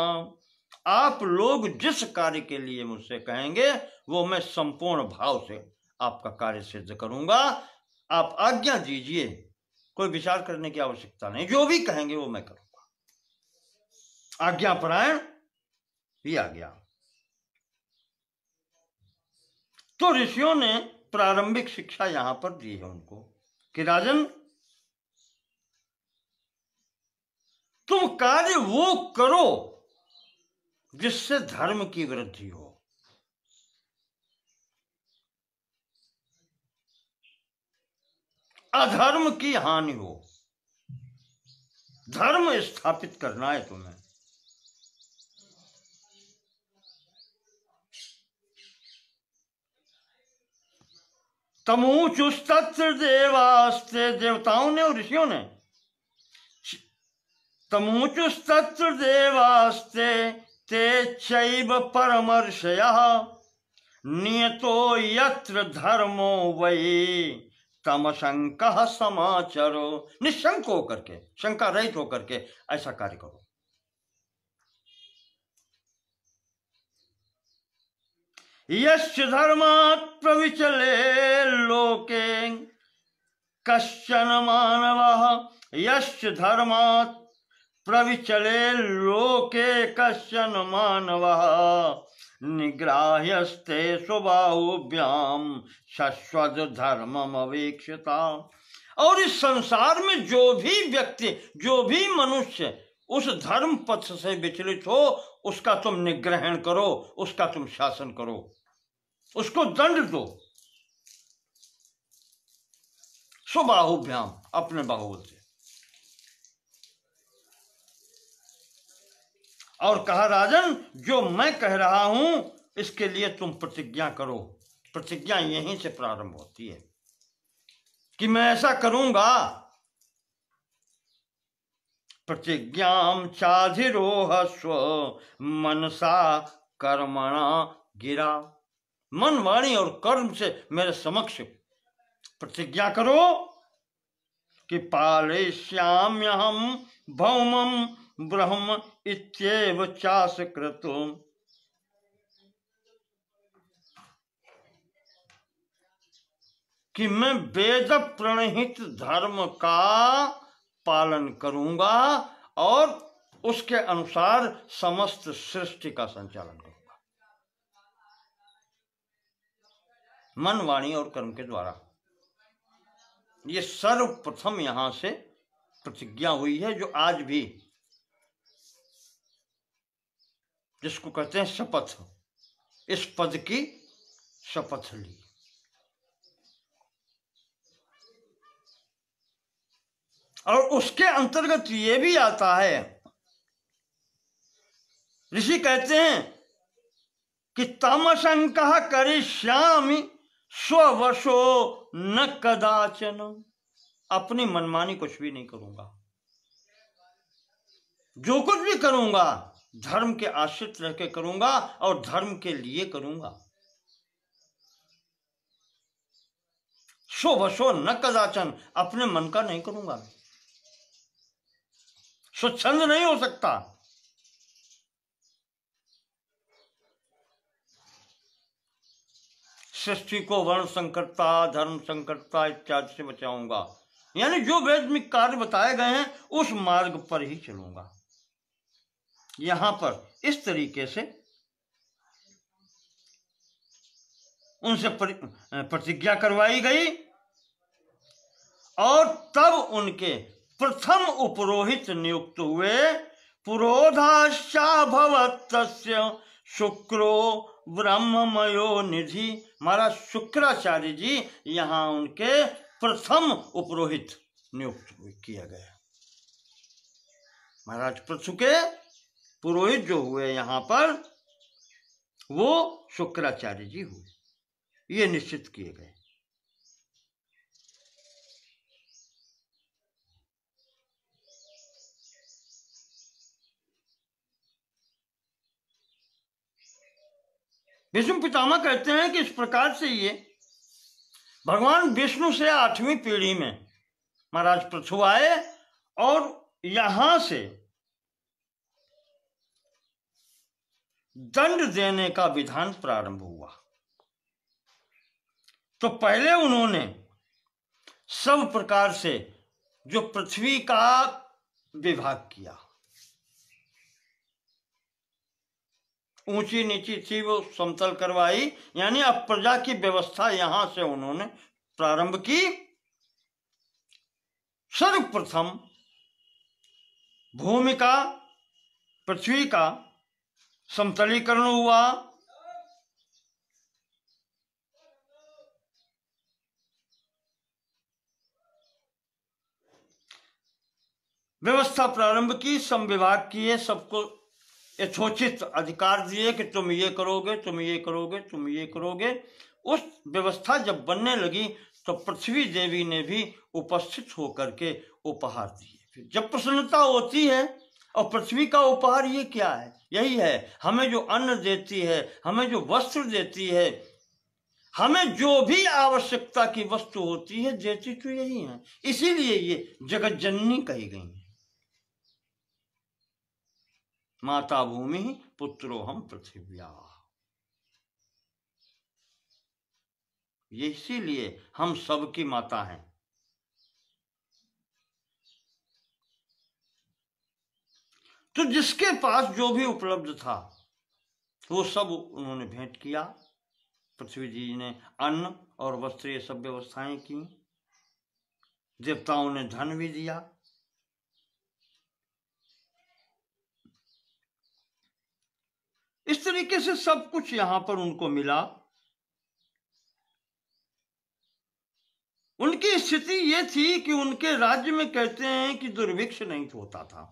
आप लोग जिस कार्य के लिए मुझसे कहेंगे वो मैं संपूर्ण भाव से आपका कार्य सिद्ध करूंगा। आप आज्ञा दीजिए, कोई विचार करने की आवश्यकता नहीं, जो भी कहेंगे वो मैं करूंगा। आज्ञापरायण ही आज्ञा। तो ऋषियों ने प्रारंभिक शिक्षा यहां पर दी है उनको कि राजन तुम कार्य वो करो जिससे धर्म की वृद्धि हो, अधर्म की हानि हो। धर्म स्थापित करना है तुम्हें। तमूचुस्तत्र देवास्ते, देवताओं ने और ऋषियों ने, तमूचुस्तत्र देवास्ते ते चैव परमर्षयः नियतो यत्र धर्मो वै तमशंकः समाचरो। निशंक होकर के, शंका रहित होकर के ऐसा कार्य करो। यस्य धर्मात् प्रविचले लोके कश्चन मानवः, यस्य धर्मात् प्रविचले लोके कश्चन मानवः निग्राह्यस्ते स्वबाहुभ्याम शश्वत धर्मम अवेक्षता। और इस संसार में जो भी व्यक्ति, जो भी मनुष्य उस धर्म पथ से विचलित हो, उसका तुम निग्रहण करो, उसका तुम शासन करो, उसको दंड दो। स्वबाहुभ्याम, अपने बाहुबल से। और कहा राजन जो मैं कह रहा हूं इसके लिए तुम प्रतिज्ञा करो। प्रतिज्ञा यहीं से प्रारंभ होती है कि मैं ऐसा करूंगा। प्रतिज्ञाम चाधिरोहस्व मनसा कर्मणा गिरा। मन, वाणी और कर्म से मेरे समक्ष प्रतिज्ञा करो कि पालयिष्याम्यहं भौमं ब्रह्म इत्येव चासकृतो। कि मैं वेद प्रणहित धर्म का पालन करूंगा और उसके अनुसार समस्त सृष्टि का संचालन करूंगा, मन, वाणी और कर्म के द्वारा। ये सर्वप्रथम यहां से प्रतिज्ञा हुई है, जो आज भी जिसको कहते हैं शपथ, इस पद की शपथ ली। और उसके अंतर्गत ये भी आता है, ऋषि कहते हैं कि तमसंकः करिष्यामि स्ववशो न कदाचन, अपनी मनमानी कुछ भी नहीं करूंगा, जो कुछ भी करूंगा धर्म के आश्रित रह के करूंगा और धर्म के लिए करूंगा। स्ववशो न कदाचन, अपने मन का नहीं करूंगा, स्वच्छंद नहीं हो सकता। सृष्टि को वर्ण संकटता, धर्म संकटता इत्यादि से बचाऊंगा, यानी जो वेद में कार्य बताए गए हैं उस मार्ग पर ही चलूंगा। यहां पर इस तरीके से उनसे प्रतिज्ञा करवाई गई और तब उनके प्रथम उपरोहित नियुक्त हुए। पुरोधाश्चाभवत् तस्य शुक्रो ब्रह्ममयो निधि, महाराज शुक्राचार्य जी यहाँ उनके प्रथम उपरोहित नियुक्त किया गया। महाराज पृथु के पुरोहित जो हुए यहाँ पर वो शुक्राचार्य जी हुए, ये निश्चित किए गए। विष्णु पितामह कहते हैं कि इस प्रकार से ये भगवान विष्णु से 8वीं पीढ़ी में महाराज पृथु आए और यहां से दंड देने का विधान प्रारंभ हुआ। तो पहले उन्होंने सब प्रकार से जो पृथ्वी का विभाग किया, ऊंची नीची थी वो समतल करवाई, यानी अब प्रजा की व्यवस्था यहां से उन्होंने प्रारंभ की। सर्वप्रथम भूमि का, पृथ्वी का समतलीकरण हुआ। व्यवस्था प्रारंभ की, संविभाग किए, सबको यथोचित अधिकार दिए कि तुम ये करोगे, तुम ये करोगे, तुम ये करोगे। उस व्यवस्था जब बनने लगी तो पृथ्वी देवी ने भी उपस्थित होकर के उपहार दिए। फिर जब प्रसन्नता होती है, और पृथ्वी का उपहार ये क्या है? यही है, हमें जो अन्न देती है, हमें जो वस्त्र देती है, हमें जो भी आवश्यकता की वस्तु होती है देती तो यही है। इसीलिए ये जगत जननी कही गई है। माता भूमि पुत्रो हम पृथिव्या, ये इसीलिए हम सबकी माता हैं। तो जिसके पास जो भी उपलब्ध था वो सब उन्होंने भेंट किया। पृथ्वी जी ने अन्न और वस्त्र ये सब व्यवस्थाएं की, देवताओं ने धन भी दिया। इस तरीके से सब कुछ यहां पर उनको मिला। उनकी स्थिति ये थी कि उनके राज्य में कहते हैं कि दुर्भिक्ष नहीं होता था,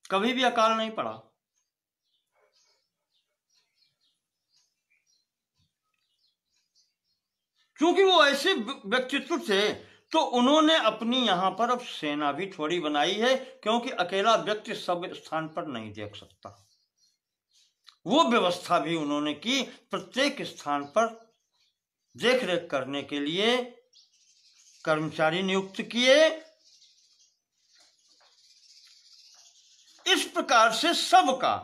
कभी भी अकाल नहीं पड़ा। क्योंकि वो ऐसे व्यक्तित्व थे तो उन्होंने अपनी यहां पर अब सेना भी थोड़ी बनाई है, क्योंकि अकेला व्यक्ति सब स्थान पर नहीं देख सकता। वो व्यवस्था भी उन्होंने की, प्रत्येक स्थान पर देख रेख करने के लिए कर्मचारी नियुक्त किए। इस प्रकार से सबका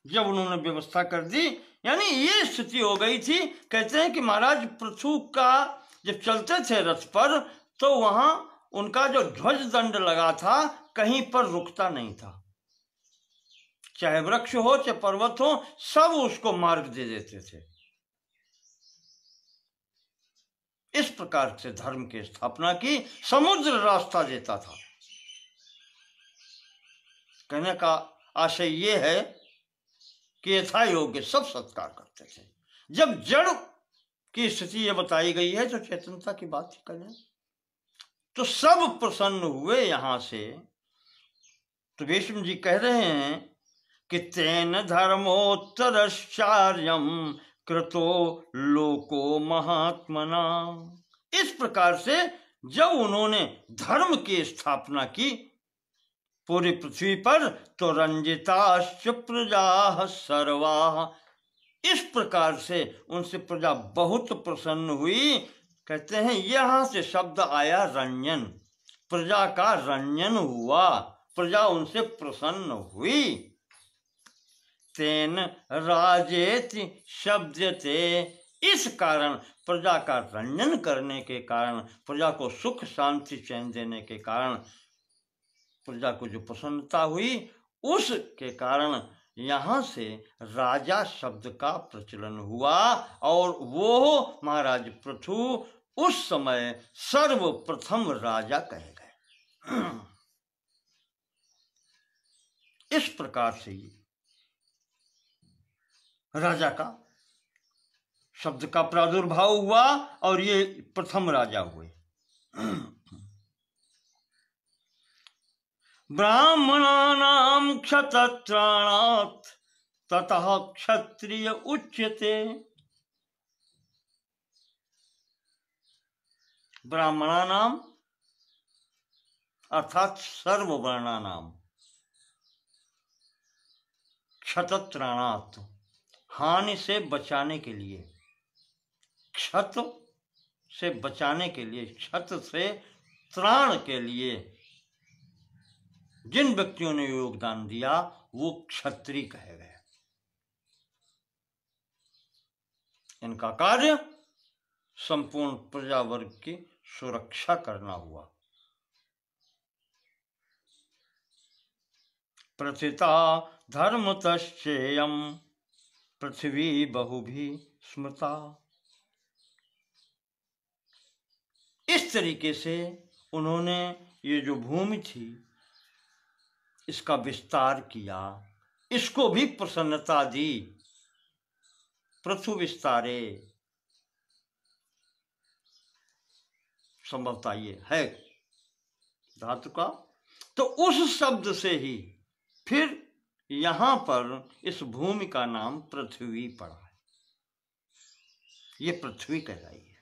जब उन्होंने व्यवस्था कर दी यानी ये स्थिति हो गई थी। कहते हैं कि महाराज पृथु का जब चलते थे रथ पर तो वहां उनका जो ध्वज दंड लगा था कहीं पर रुकता नहीं था, चाहे वृक्ष हो चाहे पर्वत हो, सब उसको मार्ग दे देते थे। इस प्रकार से धर्म की स्थापना की, समुद्र रास्ता देता था। कहने का आशय ये है कि यथा योग्य सब सत्कार करते थे। जब जड़ की स्थिति ये बताई गई है तो चेतनता की बात ही करें तो सब प्रसन्न हुए। यहां से तो भीष्म जी कह रहे हैं कि तेन धर्मोत्तरश्चार्यम कृतो लोको महात्मना। इस प्रकार से जब उन्होंने धर्म की स्थापना की पूरी पृथ्वी पर तो रंजिताश्च प्रजा सर्वा, इस प्रकार से उनसे प्रजा बहुत प्रसन्न हुई। कहते हैं यहां से शब्द आया रंजन, प्रजा का रंजन हुआ, प्रजा उनसे प्रसन्न हुई। तेन राजेति शब्दते, इस कारण प्रजा का रंजन करने के कारण, प्रजा को सुख शांति चैन देने के कारण, प्रजा को जो प्रसन्नता हुई उसके कारण यहाँ से राजा शब्द का प्रचलन हुआ। और वो महाराज पृथु उस समय सर्वप्रथम राजा कहे गए। इस प्रकार से ही राजा का शब्द का प्रादुर्भाव हुआ और ये प्रथम राजा हुए। ब्राह्मणानां क्षत्रत्राणात् ततः क्षत्रिय उच्यते। ब्राह्मणानां अर्थात सर्ववर्णानां, क्षत्रत्राणात् हानि से बचाने के लिए, क्षत से बचाने के लिए, क्षत से त्राण के लिए जिन व्यक्तियों ने योगदान दिया वो क्षत्रिय कहे गए। इनका कार्य संपूर्ण प्रजा वर्ग की सुरक्षा करना हुआ। प्रथिता धर्मतश्चेयम् पृथ्वी बहुभिः स्मृता। इस तरीके से उन्होंने ये जो भूमि थी इसका विस्तार किया, इसको भी प्रसन्नता दी। पृथु विस्तारे, संभवतः ये है धातु का, तो उस शब्द से ही फिर यहां पर इस भूमि का नाम पृथ्वी पड़ा है। ये पृथ्वी कहलाई है।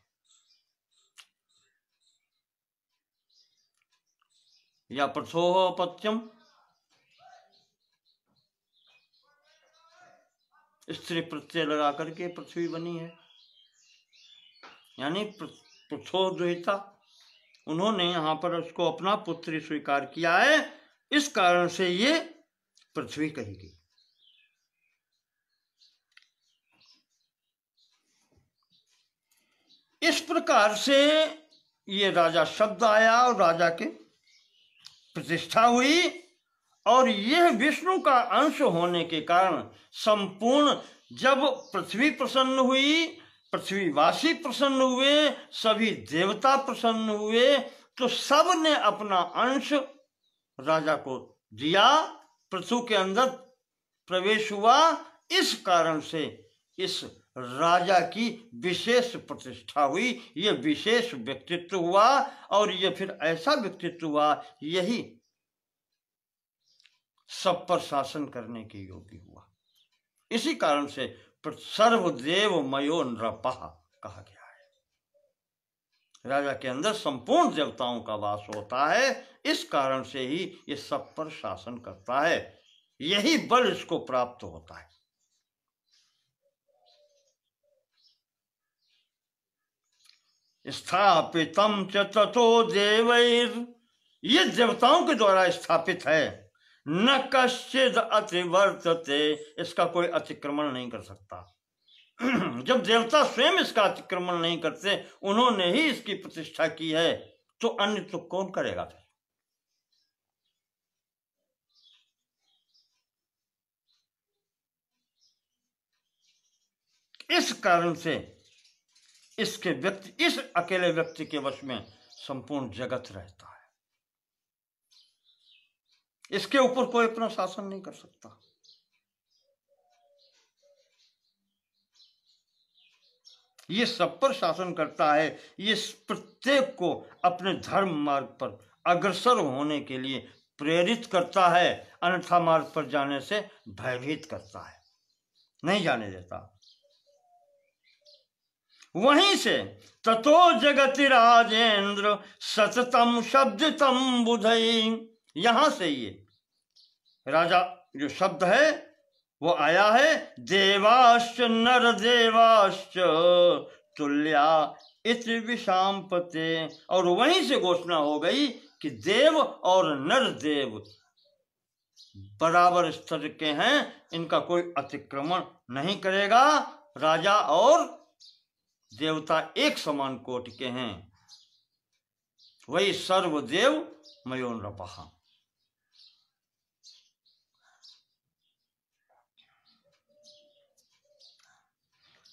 या पृथोः अपत्यम, स्त्री प्रत्यय लगा करके पृथ्वी बनी है, यानी पृथो दुहिता। उन्होंने यहां पर उसको अपना पुत्री स्वीकार किया है, इस कारण से ये पृथ्वी कही गई। इस प्रकार से ये राजा शब्द आया और राजा के प्रतिष्ठा हुई। और यह विष्णु का अंश होने के कारण संपूर्ण, जब पृथ्वी प्रसन्न हुई, पृथ्वीवासी प्रसन्न हुए, सभी देवता प्रसन्न हुए, तो सब ने अपना अंश राजा को दिया, पृथ्वी के अंदर प्रवेश हुआ। इस कारण से इस राजा की विशेष प्रतिष्ठा हुई, यह विशेष व्यक्तित्व हुआ। और यह फिर ऐसा व्यक्तित्व हुआ, यही सब पर शासन करने के योग्य हुआ। इसी कारण से सर्वदेव मयो नृपः कहा गया है। राजा के अंदर संपूर्ण देवताओं का वास होता है, इस कारण से ही ये सब पर शासन करता है, यही बल इसको प्राप्त होता है। स्थापितम च ततो देवैर, ये देवताओं के द्वारा स्थापित है। न कश्चिद अतिवर्तते, इसका कोई अतिक्रमण नहीं कर सकता। जब देवता स्वयं इसका अतिक्रमण नहीं करते, उन्होंने ही इसकी प्रतिष्ठा की है, तो अन्य तो कौन करेगा फिर? इस कारण से इसके व्यक्ति, इस अकेले व्यक्ति के वश में संपूर्ण जगत रहता है। इसके ऊपर कोई अपना शासन नहीं कर सकता। ये सब पर शासन करता है। ये प्रत्येक को अपने धर्म मार्ग पर अग्रसर होने के लिए प्रेरित करता है, अन्यथा मार्ग पर जाने से भयभीत करता है, नहीं जाने देता। वहीं से ततो जगति राजेंद्र सततम शब्दतम बुधई, यहां से ये राजा जो शब्द है वो आया है। देवाश्च नर देवाश्च तुल्या इस विषामपते, और वहीं से घोषणा हो गई कि देव और नर देव बराबर स्तर के हैं, इनका कोई अतिक्रमण नहीं करेगा। राजा और देवता एक समान कोटि के हैं। वही सर्वदेव मयोनरपः।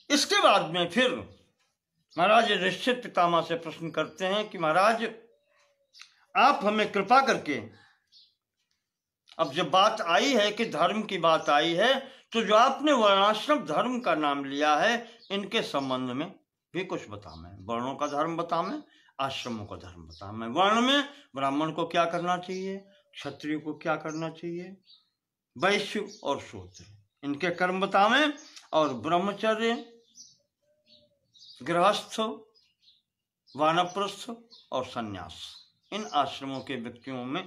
इसके बाद में फिर महाराज युधिष्ठिर पितामह से प्रश्न करते हैं कि महाराज आप हमें कृपा करके, अब जब बात आई है कि धर्म की बात आई है, तो जो आपने वर्णाश्रम धर्म का नाम लिया है, इनके संबंध में भी कुछ बता। मैं वर्णों का धर्म बता, मैं आश्रमों का धर्म बता। मैं वर्ण में ब्राह्मण को क्या करना चाहिए, क्षत्रिय को क्या करना चाहिए, वैश्य और शूद्र इनके कर्म बतावें, और ब्रह्मचर्य, गृहस्थ, वानप्रस्थ और सन्यास, इन आश्रमों के व्यक्तियों में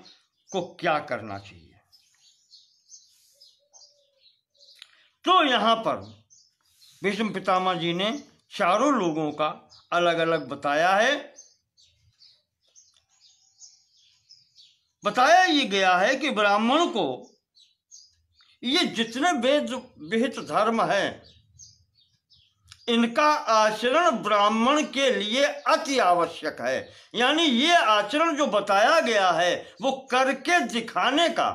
को क्या करना चाहिए। तो यहां पर भीष्म पितामह जी ने चारों लोगों का अलग अलग बताया है। बताया ये गया है कि ब्राह्मण को ये जितने वेद विहित धर्म है, इनका आचरण ब्राह्मण के लिए अति आवश्यक है। यानी ये आचरण जो बताया गया है, वो करके दिखाने का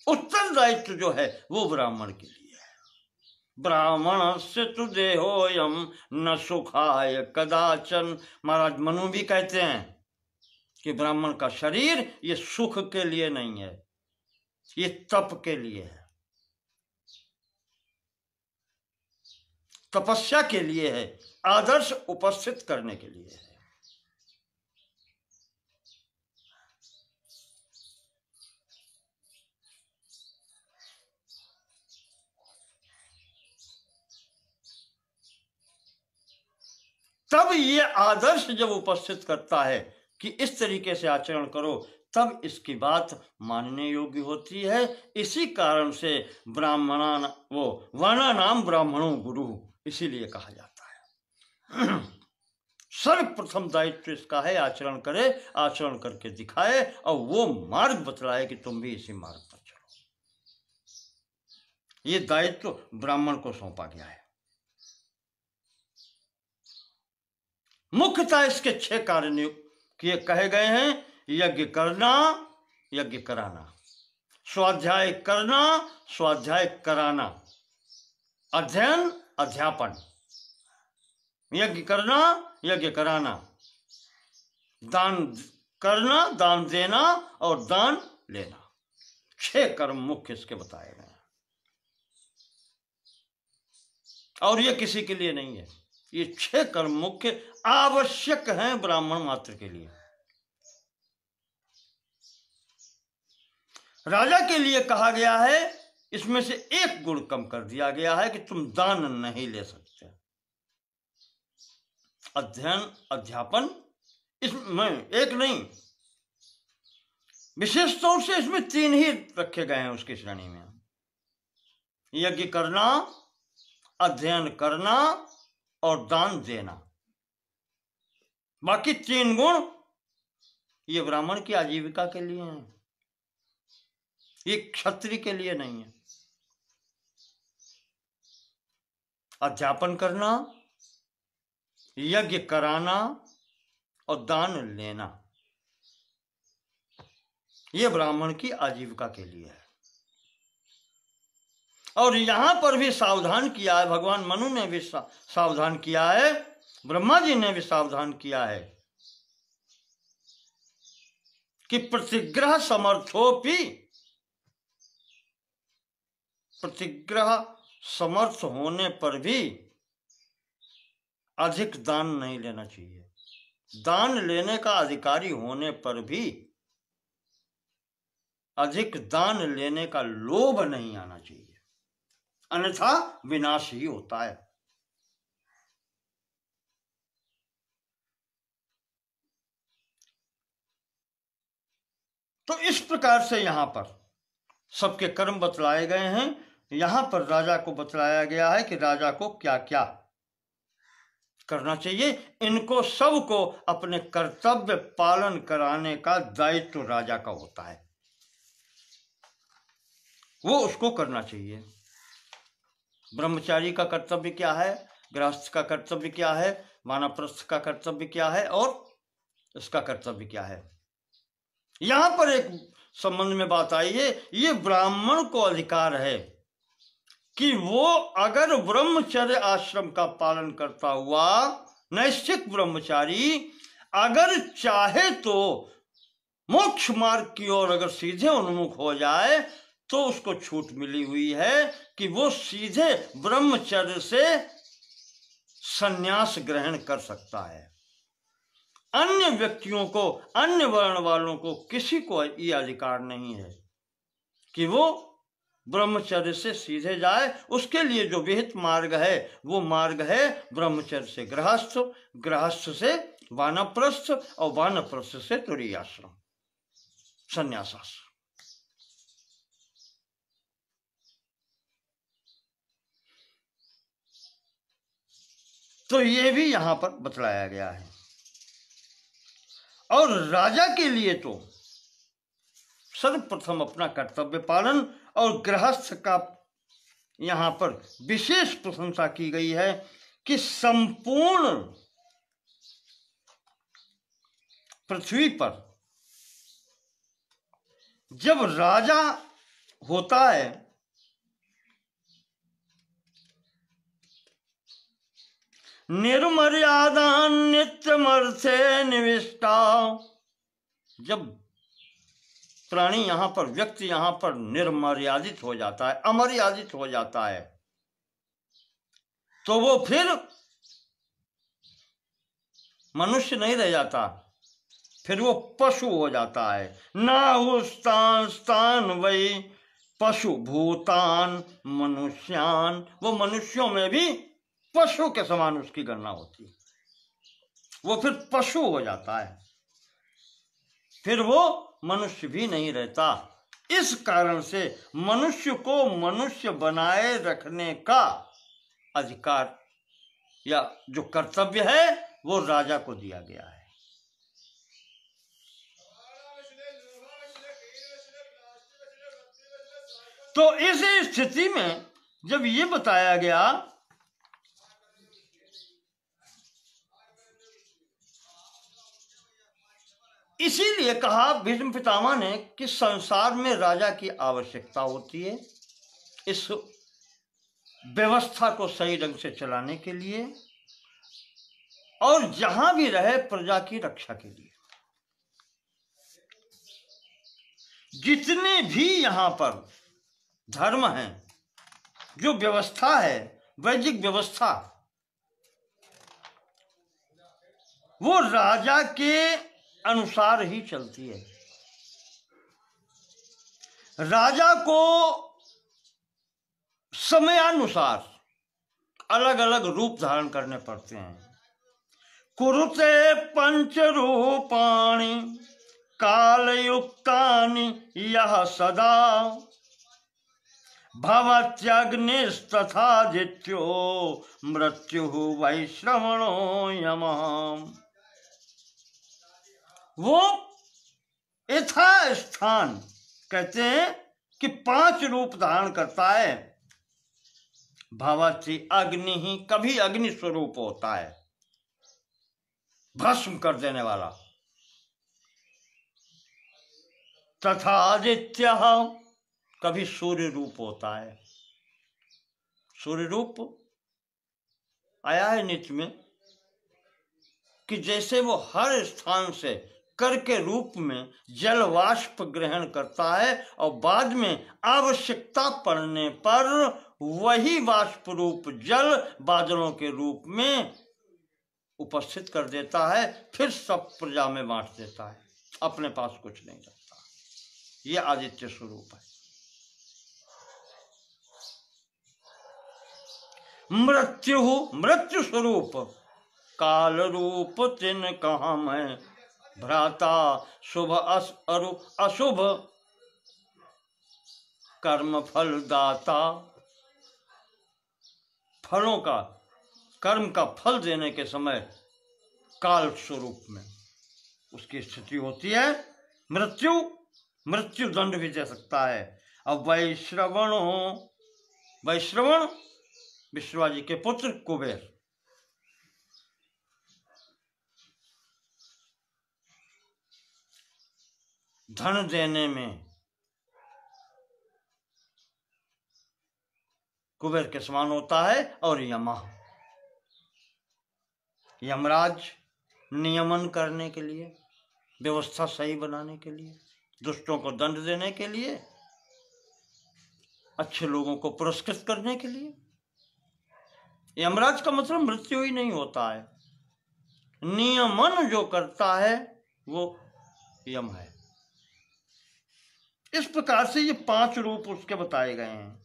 उत्तरदायित्व जो है वो ब्राह्मण के लिए है। ब्राह्मणस्य तु देहोयम न सुखाय कदाचन। महाराज मनु भी कहते हैं कि ब्राह्मण का शरीर ये सुख के लिए नहीं है, ये तप के लिए है, तपस्या के लिए है, आदर्श उपस्थित करने के लिए है। तब ये आदर्श जब उपस्थित करता है कि इस तरीके से आचरण करो, तब इसकी बात मानने योग्य होती है। इसी कारण से ब्राह्मणा वो वर्णानाम ब्राह्मणो गुरु इसीलिए कहा जाता है। सर्वप्रथम दायित्व इसका है आचरण करे, आचरण करके दिखाए और वो मार्ग बतलाए कि तुम भी इसी मार्ग पर चलो। ये दायित्व ब्राह्मण को सौंपा गया है। मुख्यतः इसके 6 कार्य किए कहे गए हैं। यज्ञ करना, यज्ञ कराना, स्वाध्याय करना, स्वाध्याय कराना, अध्ययन, अध्यापन, यज्ञ करना, यज्ञ कराना, दान करना, दान देना और दान लेना। 6 कर्म मुख्य इसके बताए गए हैं। और ये किसी के लिए नहीं है, ये 6 कर्म मुख्य आवश्यक हैं ब्राह्मण मात्र के लिए। राजा के लिए कहा गया है, इसमें से एक गुण कम कर दिया गया है कि तुम दान नहीं ले सकते। अध्ययन, अध्यापन, इसमें एक नहीं, विशेष तौर से इसमें 3 ही रखे गए हैं उसकी श्रेणी में। यज्ञ करना, अध्ययन करना और दान देना। बाकी 3 गुण ये ब्राह्मण की आजीविका के लिए हैं, ये क्षत्रिय के लिए नहीं है। अध्यापन करना, यज्ञ कराना और दान लेना, यह ब्राह्मण की आजीविका के लिए है। और यहां पर भी सावधान किया है, भगवान मनु ने भी सावधान किया है, ब्रह्मा जी ने भी सावधान किया है कि प्रतिग्रह समर्थोपि, प्रतिग्रह समर्थ होने पर भी अधिक दान नहीं लेना चाहिए। दान लेने का अधिकारी होने पर भी अधिक दान लेने का लोभ नहीं आना चाहिए, अन्यथा विनाश ही होता है। तो इस प्रकार से यहां पर सबके कर्म बतलाए गए हैं। यहां पर राजा को बतलाया गया है कि राजा को क्या क्या करना चाहिए। इनको सबको अपने कर्तव्य पालन कराने का दायित्व राजा का होता है, वो उसको करना चाहिए। ब्रह्मचारी का कर्तव्य क्या है, गृहस्थ का कर्तव्य क्या है, वानप्रस्थ का कर्तव्य क्या है और इसका कर्तव्य क्या है। यहां पर एक संबंध में बात आई है, ये ब्राह्मण को अधिकार है कि वो अगर ब्रह्मचर्य आश्रम का पालन करता हुआ नैष्ठिक ब्रह्मचारी अगर चाहे तो मोक्ष मार्ग की ओर अगर सीधे उन्मुख हो जाए तो उसको छूट मिली हुई है कि वो सीधे ब्रह्मचर्य से संन्यास ग्रहण कर सकता है। अन्य व्यक्तियों को, अन्य वर्ण वालों को किसी को यह अधिकार नहीं है कि वो ब्रह्मचर्य से सीधे जाए। उसके लिए जो विहित मार्ग है वो मार्ग है ब्रह्मचर्य से गृहस्थ, गृहस्थ से वानप्रस्थ और वानप्रस्थ से तुरीय आश्रम, संन्यास आश्रम। तो ये भी यहां पर बतलाया गया है। और राजा के लिए तो सर्वप्रथम अपना कर्तव्य पालन और गृहस्थ का यहां पर विशेष प्रशंसा की गई है कि संपूर्ण पृथ्वी पर जब राजा होता है निर्मर्यादा नित्यमर्थे निविष्टा, जब प्राणी यहां पर, व्यक्ति यहां पर निर्मर्यादित हो जाता है, अमर्यादित हो जाता है, तो वो फिर मनुष्य नहीं रह जाता, फिर वो पशु हो जाता है। नाहुस्तान स्थान वही पशु भूतान मनुष्यान, वो मनुष्यों में भी पशु के समान उसकी गणना होती है, वो फिर पशु हो जाता है, फिर वो मनुष्य भी नहीं रहता। इस कारण से मनुष्य को मनुष्य बनाए रखने का अधिकार या जो कर्तव्य है वो राजा को दिया गया है। तो इस स्थिति में जब ये बताया गया इसीलिए कहा भीष्म पितामह ने कि संसार में राजा की आवश्यकता होती है इस व्यवस्था को सही ढंग से चलाने के लिए और जहां भी रहे प्रजा की रक्षा के लिए। जितने भी यहां पर धर्म हैं, जो व्यवस्था है, वैदिक व्यवस्था, वो राजा के अनुसार ही चलती है। राजा को समयानुसार अलग अलग रूप धारण करने पड़ते हैं। कुरुते पंच रूपाणि कालयुक्तानि यह सदा भवत्यग्निस्तथादित्यो मृत्यु वैश्रवणो यमः। वो यथा स्थान कहते हैं कि 5 रूप धारण करता है। भवति अग्नि ही, कभी अग्नि स्वरूप होता है, भस्म कर देने वाला। तथा आदित्य, कभी सूर्य रूप होता है। सूर्य रूप आया है नित्य में कि जैसे वो हर स्थान से कर के रूप में जल वाष्प ग्रहण करता है और बाद में आवश्यकता पड़ने पर वही वाष्प रूप जल बादलों के रूप में उपस्थित कर देता है, फिर सब प्रजा में बांट देता है, अपने पास कुछ नहीं रखता। ये आदित्य स्वरूप है। मृत्यु, मृत्यु स्वरूप, काल रूप तिन कहाँ मैं भ्राता, शुभ अशुभ कर्म फल दाता। फलों का, कर्म का फल देने के समय काल स्वरूप में उसकी स्थिति होती है। मृत्यु, मृत्यु दंड भी दे सकता है। अब वैश्रवण हो, वैश्रवण विश्वा जी के पुत्र कुबेर, धन देने में कुबेर के समान होता है। और यमा, यमराज नियमन करने के लिए, व्यवस्था सही बनाने के लिए, दुष्टों को दंड देने के लिए, अच्छे लोगों को पुरस्कृत करने के लिए। यमराज का मतलब मृत्यु ही नहीं होता है, नियमन जो करता है वो यम है। इस प्रकार से ये 5 रूप उसके बताए गए हैं।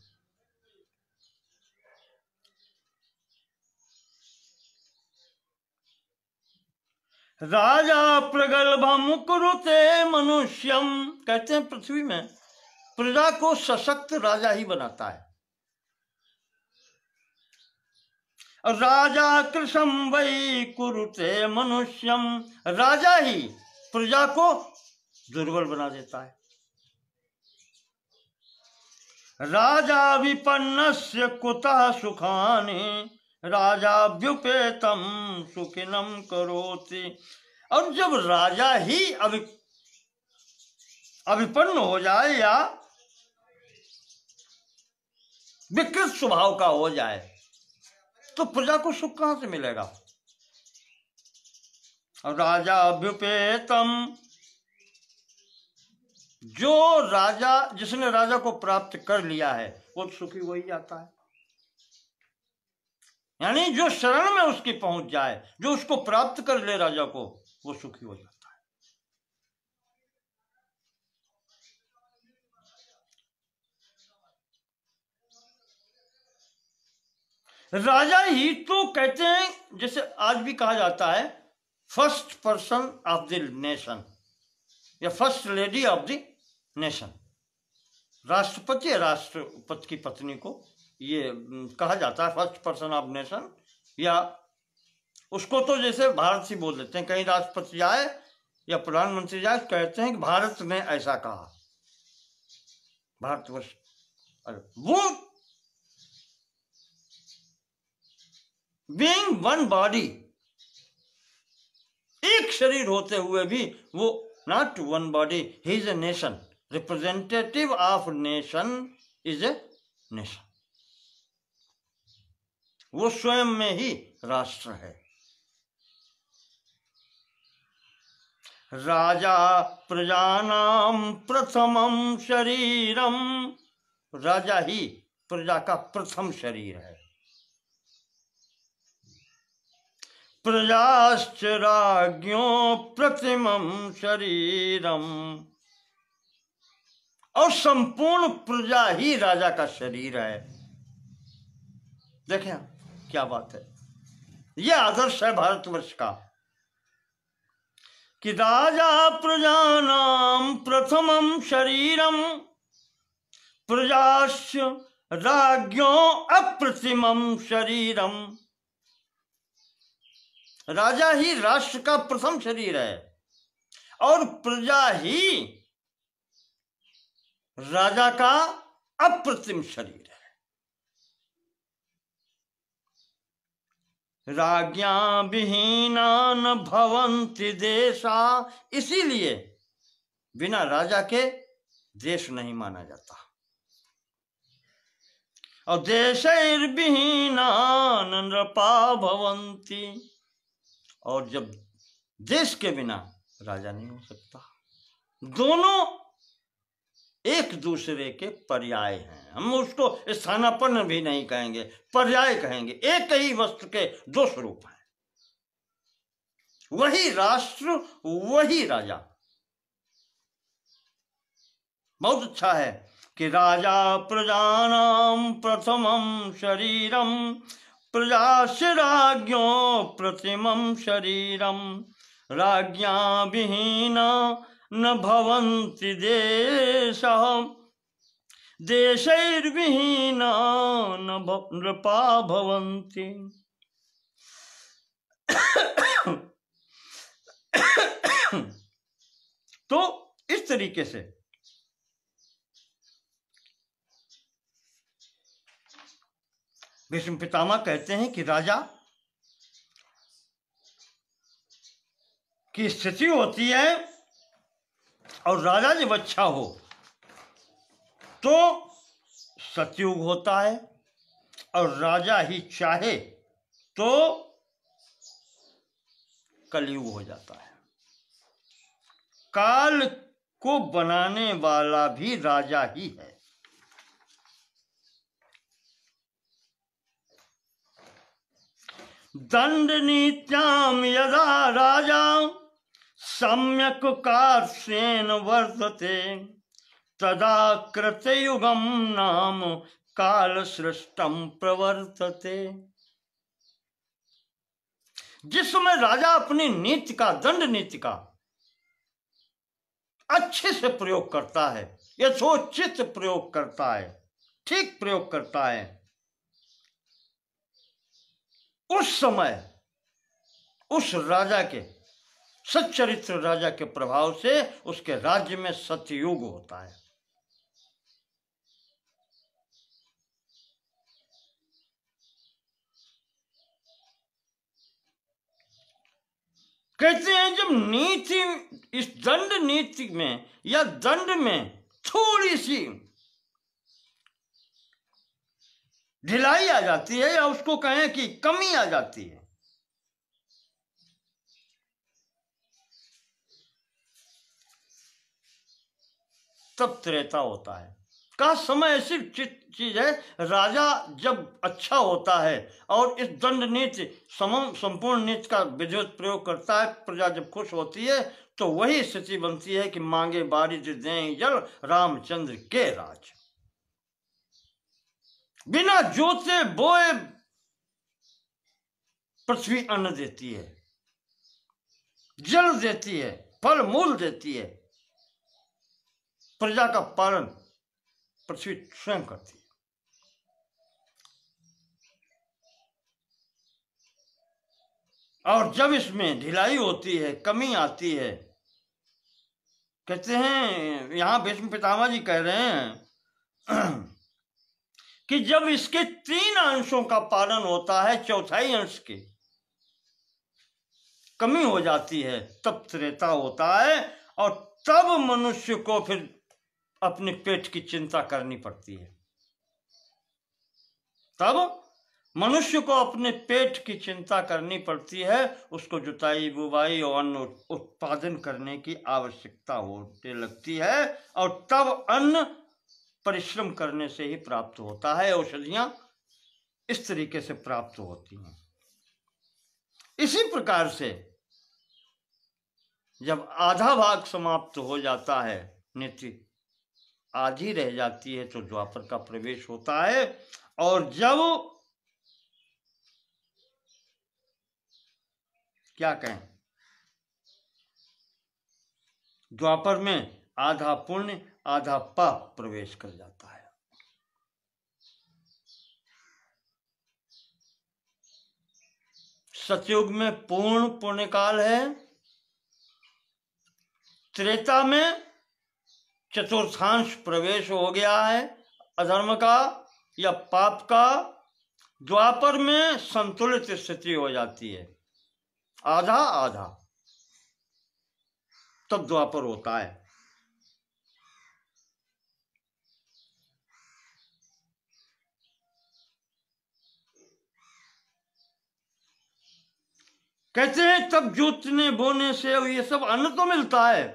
राजा प्रगल्भम कुरुते मनुष्यम, कहते हैं पृथ्वी में प्रजा को सशक्त राजा ही बनाता है। राजा कृशम वै कुरुते मनुष्यम, राजा ही प्रजा को दुर्बल बना देता है। राजा विपन्नस्य कुतः सुखानि, राजाभ्युपेतम सुखिनम करोति। और जब राजा ही अविपन्न हो जाए या विकृत स्वभाव का हो जाए तो प्रजा को सुख कहां से मिलेगा। राजाभ्युपेतम, जो राजा, जिसने राजा को प्राप्त कर लिया है वो सुखी वही जाता है। यानी जो शरण में उसकी पहुंच जाए, जो उसको प्राप्त कर ले राजा को, वो सुखी हो जाता है। राजा ही तो कहते हैं, जैसे आज भी कहा जाता है first person of the nation या first lady of the nation. राष्ट्रपति या राष्ट्रपति की पत्नी को ये कहा जाता है फर्स्ट पर्सन ऑफ नेशन, या उसको तो जैसे भारत ही बोल देते हैं। कहीं राष्ट्रपति जाए या प्रधानमंत्री जाए कहते हैं कि भारत ने ऐसा कहा, भारतवर्ष। वो बीइंग वन बॉडी, एक शरीर होते हुए भी वो not one body, he is a nation, representative of nation is a nation. वो स्वयं में ही राष्ट्र है। राजा प्रजानाम प्रथमम शरीरम, राजा ही प्रजा का प्रथम शरीर है। प्रजाश्च राज्ञो प्रतिमम शरीरम, और संपूर्ण प्रजा ही राजा का शरीर है। देखें क्या बात है, यह आदर्श है भारतवर्ष का कि राजा प्रजानाम प्रथमम शरीरम, प्रजाश्च राज्ञो अप्रतिमम शरीरम। राजा ही राष्ट्र का प्रथम शरीर है और प्रजा ही राजा का अप्रतिम शरीर है। राज्ञा विहीना न भवन्ति देशा। इसीलिए बिना राजा के देश नहीं माना जाता। और देशैर्विहीना न नृपा भवन्ति, और जब देश के बिना राजा नहीं हो सकता। दोनों एक दूसरे के पर्याय हैं। हम उसको स्थानापन्न भी नहीं कहेंगे, पर्याय कहेंगे। एक ही वस्तु के दो स्वरूप हैं, वही राष्ट्र वही राजा। बहुत अच्छा है कि राजा प्रजानां प्रथमं शरीरम, प्रजास्य राज्ञो प्रतिमं शरीरम, राज्ञा विहीना न भवन्ति देशः, देशैर्विहीना न नृपा भवन्ति। तो इस तरीके से भीष्म पितामह कहते हैं कि राजा की स्थिति होती है, और राजा जब अच्छा हो तो सतयुग होता है, और राजा ही चाहे तो कलयुग हो जाता है। काल को बनाने वाला भी राजा ही है। दंड नीत्याम यदा राजा सम्यक कार्ष्येन वर्तते, तदा कृतयुगम नाम काल सृष्टम प्रवर्तते। जिस समय राजा अपनी नीति का, दंड नीति का अच्छे से प्रयोग करता है, यथोचित प्रयोग करता है, ठीक प्रयोग करता है, उस समय उस राजा के, सच्चरित्र राजा के प्रभाव से उसके राज्य में सतयुग होता है। कहते हैं जब नीति, इस दंड नीति में या दंड में थोड़ी सी ढिलाई आ जाती है, या उसको कहें कि कमी आ जाती है, तब त्रेता होता है। का समय ऐसी चीज है, राजा जब अच्छा होता है और इस दंड नीति संपूर्ण नीति का विधिवत प्रयोग करता है, प्रजा जब खुश होती है तो वही स्थिति बनती है कि मांगे बारिश दें जल, रामचंद्र के राज। बिना जोते बोए पृथ्वी अन्न देती है, जल देती है, फल मूल देती है, प्रजा का पालन पृथ्वी स्वयं करती है। और जब इसमें ढिलाई होती है, कमी आती है, कहते हैं यहां भीष्म पितामह जी कह रहे हैं कि जब इसके 3 अंशों का पालन होता है, चौथाई अंश की कमी हो जाती है, तब त्रेता होता है। और तब मनुष्य को फिर अपने पेट की चिंता करनी पड़ती है। तब मनुष्य को अपने पेट की चिंता करनी पड़ती है, उसको जुताई बुवाई और अन्न उत्पादन करने की आवश्यकता होने लगती है, और तब अन्न परिश्रम करने से ही प्राप्त होता है। औषधियां इस तरीके से प्राप्त होती हैं। इसी प्रकार से जब आधा भाग समाप्त हो जाता है, नीति आधी रह जाती है, तो द्वापर का प्रवेश होता है। और जब क्या कहें, द्वापर में आधा पुण्य आधा पाप प्रवेश कर जाता है। सतयुग में पूर्ण पुण्य काल है, त्रेता में चतुर्थांश प्रवेश हो गया है अधर्म का या पाप का, द्वापर में संतुलित स्थिति हो जाती है, आधा आधा, तब द्वापर होता है। कहते हैं तब जोतने बोने से ये सब अन्न तो मिलता है,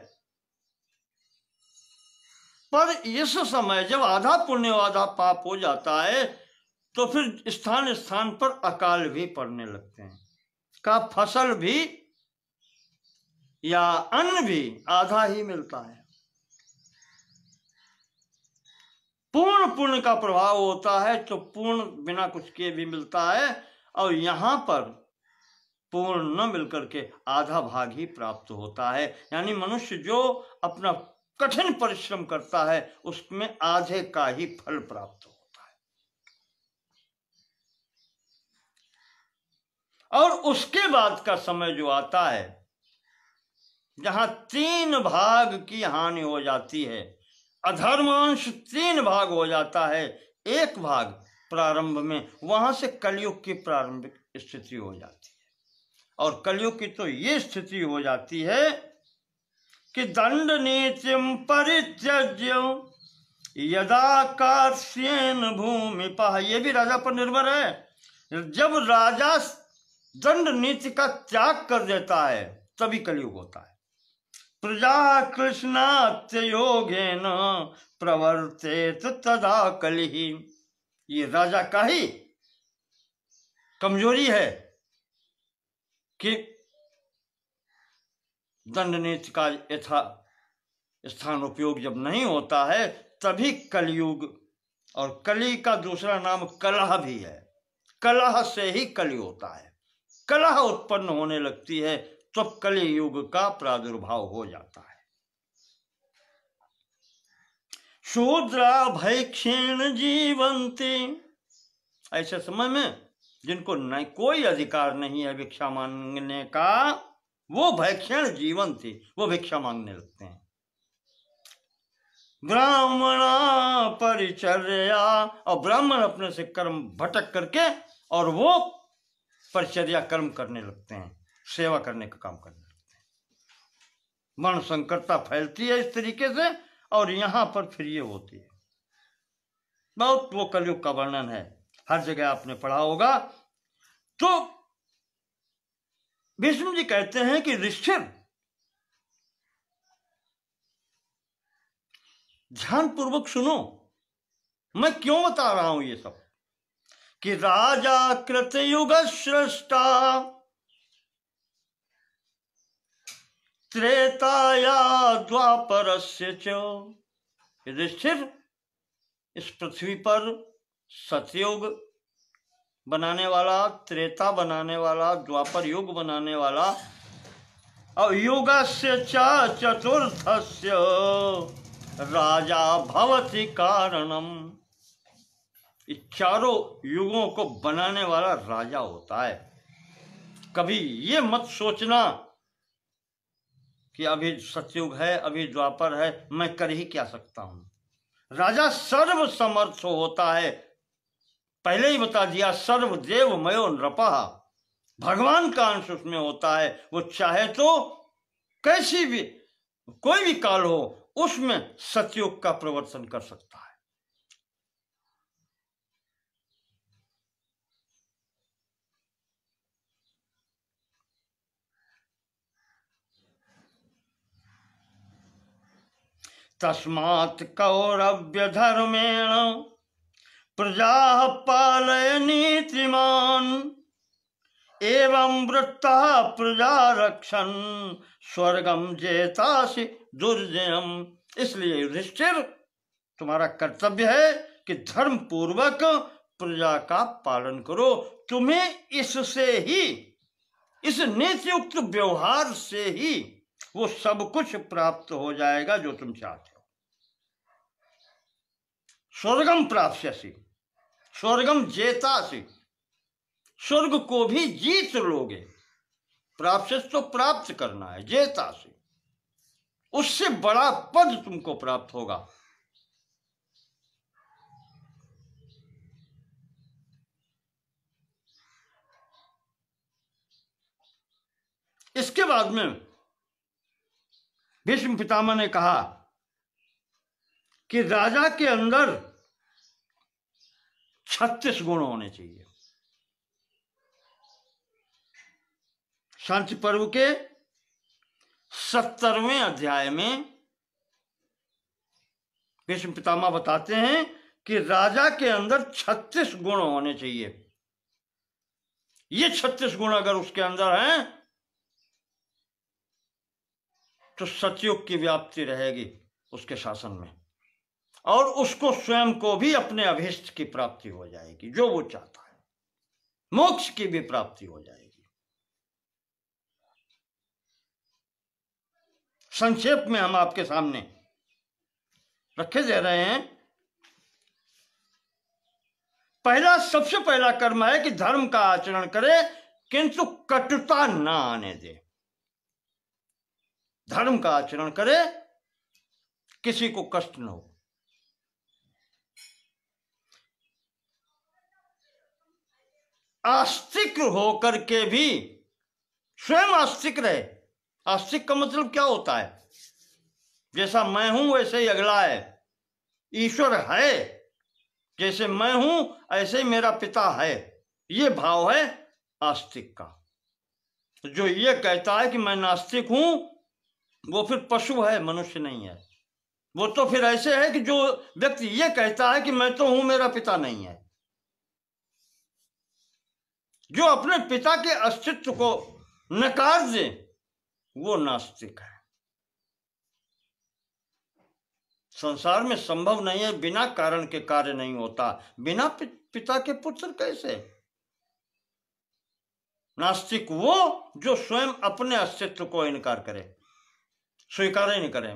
पर इस समय जब आधा पुण्य आधा पाप हो जाता है तो फिर स्थान स्थान पर अकाल भी पड़ने लगते हैं, का फसल भी या अन्न भी आधा ही मिलता है। पूर्ण पुण्य का प्रभाव होता है तो पूर्ण बिना कुछ किए भी मिलता है, और यहां पर पूर्ण न मिलकर के आधा भाग ही प्राप्त होता है। यानी मनुष्य जो अपना कठिन परिश्रम करता है उसमें आधे का ही फल प्राप्त होता है, और उसके बाद का समय जो आता है जहां 3 भाग की हानि हो जाती है, अधर्मांश 3 भाग हो जाता है, 1 भाग प्रारंभ में, वहां से कलयुग की प्रारंभिक स्थिति हो जाती है। और कलयुग की तो ये स्थिति हो जाती है कि दंड नीतिम परित्यज्य यदा काश्येन भूमिपः, ये भी राजा पर निर्भर है। जब राजा दंड नीति का त्याग कर देता है तभी कलयुग होता है। प्रजा कृष्णात्ययोगेन प्रवर्तेत तदा कलिः, ये राजा का ही कमजोरी है कि दंड नीति का यथा स्थान उपयोग जब नहीं होता है तभी कलयुग, और कली का दूसरा नाम कलह भी है, कलह से ही कली होता है, कलह उत्पन्न होने लगती है तो कलियुग का प्रादुर्भाव हो जाता है। शूद्रा भैक्षेण जीवन्ति, ऐसे समय में जिनको नहीं कोई अधिकार नहीं है भिक्षा मांगने का, वो भैक्षण जीवन थे, वो भिक्षा मांगने लगते हैं। ब्राह्मणा परिचर्या, और ब्राह्मण अपने से कर्म भटक करके और वो परिचर्या कर्म करने लगते हैं, सेवा करने का काम करने लगते हैं। वर्ण संकरता फैलती है इस तरीके से, और यहां पर फिर ये होती है। बहुत वो कलयुग का वर्णन है, हर जगह आपने पढ़ा होगा। तो विष्णु जी कहते हैं कि ऋषि ध्यान पूर्वक सुनो, मैं क्यों बता रहा हूं ये सब, कि राजा कृतयुग सृष्टा त्रेताया द्वापरस्य च, युधिष्ठिर इस पृथ्वी पर सतयुग बनाने वाला, त्रेता बनाने वाला, द्वापर युग बनाने वाला, और युगस्य च चतुर्थस्य राजा भवति कारणम, इस चारों युगों को बनाने वाला राजा होता है। कभी ये मत सोचना कि अभी सतयुग है, अभी द्वापर है, मैं कर ही क्या सकता हूं। राजा सर्व समर्थ होता है, पहले ही बता दिया, सर्वदेव मयो नृपः, भगवान का अंश उसमें होता है। वो चाहे तो कैसी भी कोई भी काल हो उसमें सतयुग का प्रवर्तन कर सकता है। तस्मात् कौरव्य धर्मेण प्रजा पालय नीतिमान, एवं वृत्ता प्रजा रक्षण स्वर्गम जेतासि दुर्जयम। इसलिए युधिष्ठिर तुम्हारा कर्तव्य है कि धर्म पूर्वक प्रजा का पालन करो। तुम्हें इससे ही, इस नीतियुक्त व्यवहार से ही वो सब कुछ प्राप्त हो जाएगा जो तुम चाहते हो। स्वर्गम प्राप्स्यसि, स्वर्गम जेतासि, स्वर्ग को भी जीत लोगे। प्राप्त तो प्राप्त करना है, जेतासि उससे बड़ा पद तुमको प्राप्त होगा। इसके बाद में भीष्म पितामह ने कहा कि राजा के अंदर 36 गुण होने चाहिए। शांति पर्व के 70वें अध्याय में भीष्म पितामह बताते हैं कि राजा के अंदर 36 गुण होने चाहिए। ये 36 गुण अगर उसके अंदर हैं तो सतयुग की व्याप्ति रहेगी उसके शासन में, और उसको स्वयं को भी अपने अभीष्ट की प्राप्ति हो जाएगी, जो वो चाहता है, मोक्ष की भी प्राप्ति हो जाएगी। संक्षेप में हम आपके सामने रखे जा रहे हैं। सबसे पहला कर्म है कि धर्म का आचरण करे, किंतु कटुता ना आने दे। धर्म का आचरण करे, किसी को कष्ट न हो। आस्तिक होकर के भी स्वयं आस्तिक रहे। आस्तिक का मतलब क्या होता है? जैसा मैं हूं वैसे ही अगला है। ईश्वर है, जैसे मैं हूं ऐसे ही मेरा पिता है, ये भाव है आस्तिक का। जो ये कहता है कि मैं नास्तिक हूं, वो फिर पशु है, मनुष्य नहीं है। वो तो फिर ऐसे है कि जो व्यक्ति ये कहता है कि मैं तो हूं, मेरा पिता नहीं है। जो अपने पिता के अस्तित्व को नकार दे, वो नास्तिक है। संसार में संभव नहीं है, बिना कारण के कार्य नहीं होता। बिना पिता के पुत्र कैसे? नास्तिक वो जो स्वयं अपने अस्तित्व को इनकार करे, स्वीकार ही नहीं करे।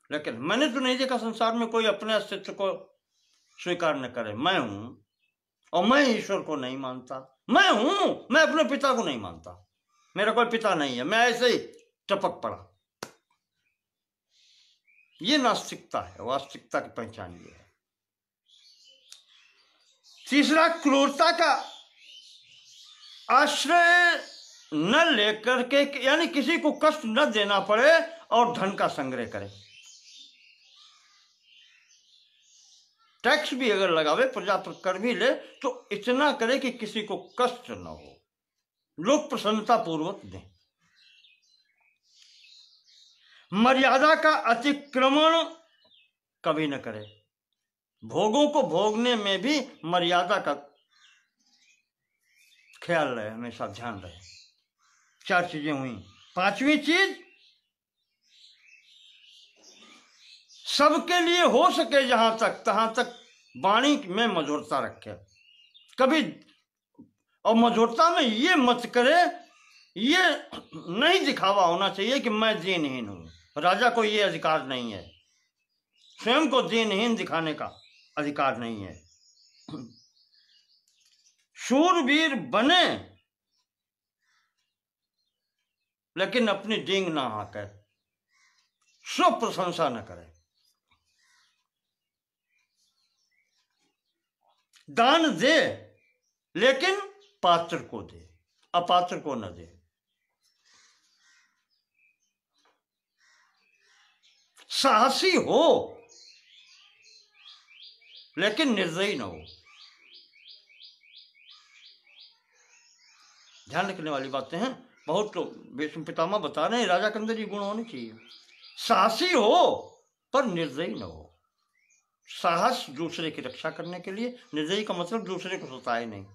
लेकिन मैंने तो नहीं देखा संसार में कोई अपने अस्तित्व को स्वीकार न करे। मैं हूं और मैं ईश्वर को नहीं मानता। मैं हूं, मैं अपने पिता को नहीं मानता। मेरा कोई पिता नहीं है, मैं ऐसे ही टपक पड़ा। ये नास्तिकता है, वास्तविकता की पहचान ये है। तीसरा, क्रूरता का आश्रय न लेकर के, यानी किसी को कष्ट न देना पड़े और धन का संग्रह करे। टैक्स भी अगर लगावे, प्रजा पर कर भी ले, तो इतना करे कि किसी को कष्ट न हो, लोग प्रसन्नता पूर्वक दें। मर्यादा का अतिक्रमण कभी न करे। भोगों को भोगने में भी मर्यादा का ख्याल रहे, हमेशा ध्यान रहे। 4 चीजें हुई। 5वीं चीज, सबके लिए हो सके जहां तक तहां तक वाणी में मधुरता रखे। कभी और मधुरता में ये मत करे, ये नहीं दिखावा होना चाहिए कि मैं दीनहीन हूं। राजा को ये अधिकार नहीं है, स्वयं को दीनहीन दिखाने का अधिकार नहीं है। शूरवीर बने लेकिन अपनी डींग ना हाँके, स्व प्रशंसा न करे। दान दे लेकिन पात्र को दे, अपात्र को न दे। साहसी हो लेकिन निर्दयी न हो। ध्यान रखने वाली बातें हैं। बहुत लोग, भीष्म पितामह बता रहे हैं, राजा के अंदर ये गुण होने चाहिए। साहसी हो पर निर्दयी न हो। साहस दूसरे की रक्षा करने के लिए, निर्दयी का मतलब दूसरे को सताए नहीं।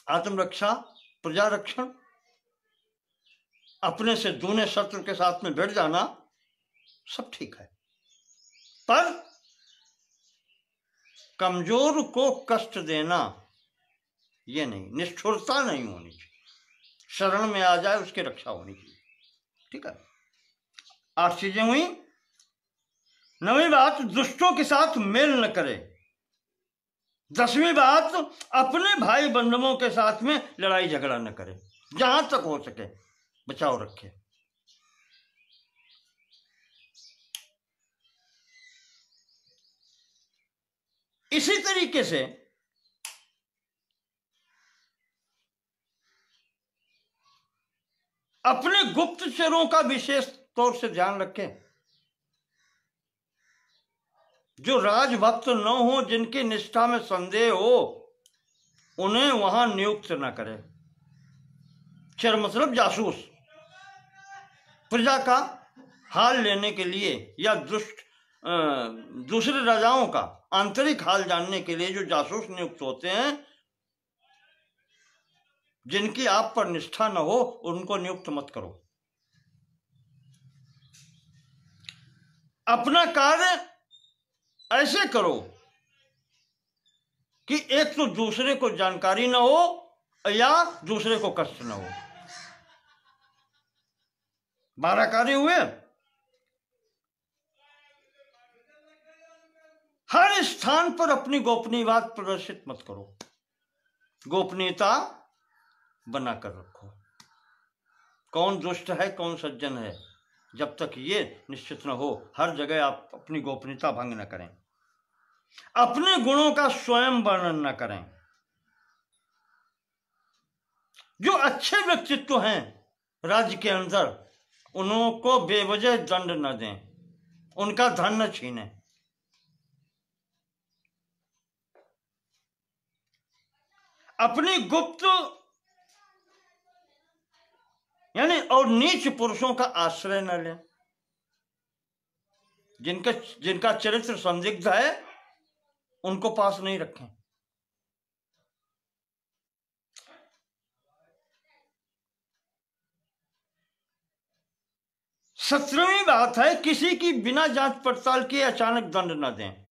आत्मरक्षा, प्रजा रक्षण, अपने से दूने शत्रु के साथ में बैठ जाना, सब ठीक है, पर कमजोर को कष्ट देना ये नहीं। निष्ठुरता नहीं होनी चाहिए। शरण में आ जाए उसकी रक्षा होनी चाहिए। ठीक है। 8 चीजें हुई। 9वीं बात, दुष्टों के साथ मेल न करे। 10वीं बात, अपने भाई बंधुओं के साथ में लड़ाई झगड़ा न करे, जहां तक हो सके बचाव रखे। इसी तरीके से गुप्तचरों का विशेष तौर से ध्यान रखें। जो राजभक्त न हो, जिनकी निष्ठा में संदेह हो, उन्हें वहां नियुक्त न करें। चर मतलब जासूस। प्रजा का हाल लेने के लिए या दूसरे राजाओं का आंतरिक हाल जानने के लिए जो जासूस नियुक्त होते हैं, जिनकी आप पर निष्ठा न हो, उनको नियुक्त मत करो। अपना कार्य ऐसे करो कि एक तो दूसरे को जानकारी न हो या दूसरे को कष्ट न हो। 12 कार्य हुए। हर स्थान पर अपनी गोपनीय बात प्रदर्शित मत करो। गोपनीयता बनाकर रखो। कौन दुष्ट है, कौन सज्जन है, जब तक ये निश्चित न हो, हर जगह आप अपनी गोपनीयता भंग न करें। अपने गुणों का स्वयं वर्णन न करें। जो अच्छे व्यक्तित्व हैं राज्य के अंदर, उनको बेवजह दंड न दें, उनका धन न छीनें। अपनी गुप्त यानी और नीच पुरुषों का आश्रय न लें। जिनका चरित्र संदिग्ध है, उनको पास नहीं रखें। सत्रहवीं बात है, किसी की बिना जांच पड़ताल किए अचानक दंड न दें।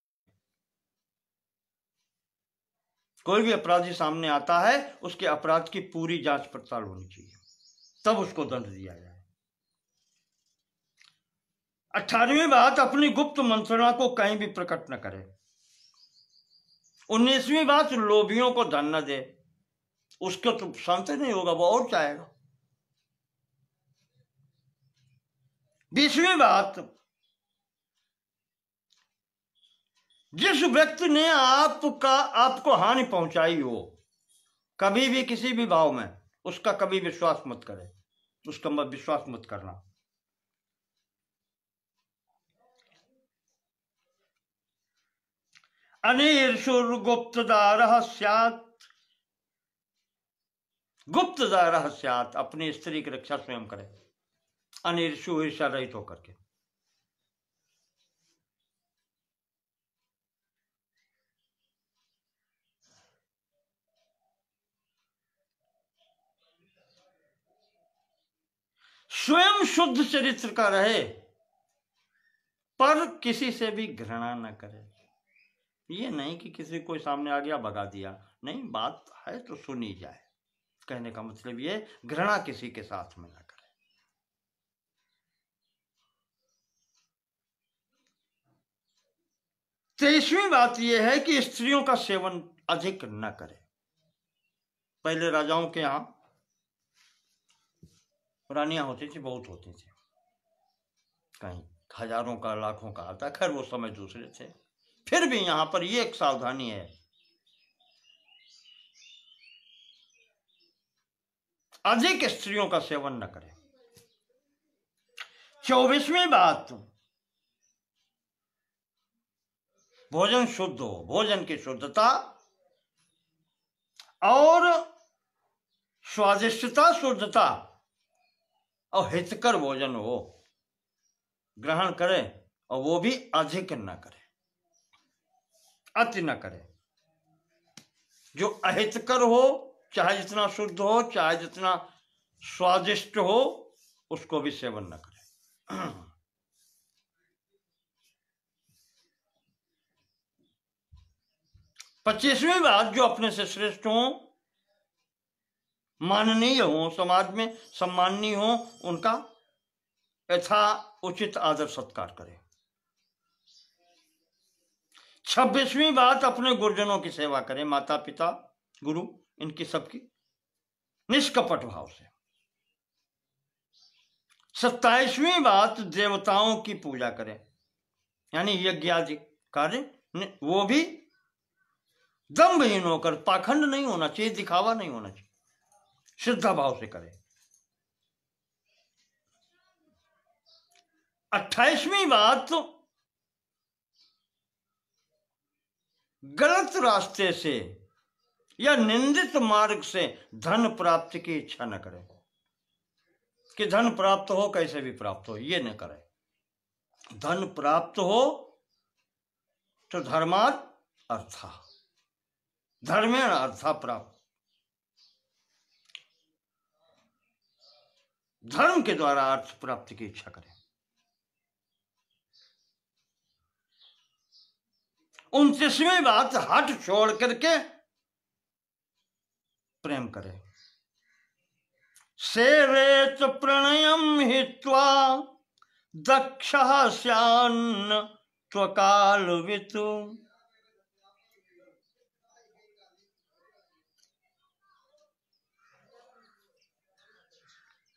कोई भी अपराधी सामने आता है, उसके अपराध की पूरी जांच पड़ताल होनी चाहिए, तब उसको दंड दिया जाए। 18वीं बात, अपनी गुप्त मंत्रणा को कहीं भी प्रकट न करें। 19वीं बात, लोभियों को धन न दे। उसको तो शांत नहीं होगा, वो और चाहेगा। 20वीं बात, जिस व्यक्ति ने आपको हानि पहुंचाई हो, कभी भी किसी भी भाव में उसका कभी विश्वास मत करें, उसका विश्वास मत करना। अनिर्षुर्गुप्तदारः स्यात्, गुप्तदारः स्यात्, अपनी स्त्री की रक्षा स्वयं करें, अनिर्षु ईर्ष्या रहित होकर के। स्वयं शुद्ध चरित्र का रहे, पर किसी से भी घृणा न करे। ये नहीं कि किसी कोई सामने आ गया भगा दिया, नहीं, बात है तो सुनी जाए। कहने का मतलब ये, घृणा किसी के साथ में ना करे। तेईसवीं बात यह है कि स्त्रियों का सेवन अधिक न करे। पहले राजाओं के यहां रानियां होती थी, बहुत होती थी, कहीं हजारों का लाखों का आता। खैर वो समय दूसरे थे। फिर भी यहां पर ये एक सावधानी है, अधिक स्त्रियों का सेवन न करें। 24वीं बात, भोजन शुद्ध हो, भोजन की शुद्धता और स्वादिष्टता, शुद्धता और हितकर भोजन हो, ग्रहण करें, और वो भी अधिक न करें, अति न करें। जो अहितकर हो, चाहे जितना शुद्ध हो, चाहे जितना स्वादिष्ट हो, उसको भी सेवन न करें। 25वीं बात, जो अपने से श्रेष्ठ हो, माननीय हो, समाज में सम्माननीय हो, उनका यथा उचित आदर सत्कार करें। 26वीं बात, अपने गुरुजनों की सेवा करें, माता पिता गुरु इनकी सबकी निष्कपट भाव से। 27वीं बात, देवताओं की पूजा करें, यानी यज्ञ आदि कार्य वो भी दंभहीन होकर, पाखंड नहीं होना चाहिए, दिखावा नहीं होना चाहिए, श्रद्धा भाव से करें। 28वीं बात, गलत रास्ते से या निंदित मार्ग से धन प्राप्ति की इच्छा न करें कि धन प्राप्त हो, कैसे भी प्राप्त हो, ये न करें। धन प्राप्त हो तो धर्मात् अर्था, धर्मेण अर्था प्राप्त, धर्म के द्वारा अर्थ प्राप्ति की इच्छा करें। 29वीं बात, हठ छोड़ करके प्रेम करें। सेवेत प्रणयम हित्वा दक्षः स्यान्न त्वकालवितु।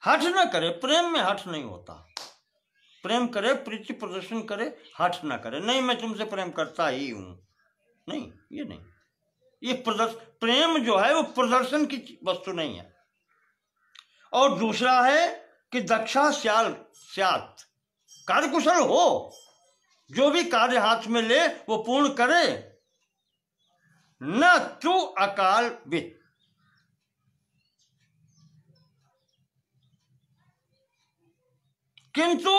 हठ न करे, प्रेम में हठ नहीं होता। प्रेम करे, प्रीति प्रदर्शन करे, हठ न करे। नहीं मैं तुमसे प्रेम करता ही हूं, नहीं, ये नहीं। ये प्रेम जो है वो प्रदर्शन की वस्तु नहीं है। और दूसरा है कि दक्षा स्यात्, कार्यकुशल हो, जो भी कार्य हाथ में ले वो पूर्ण करे। न तू अकाल वित, किंतु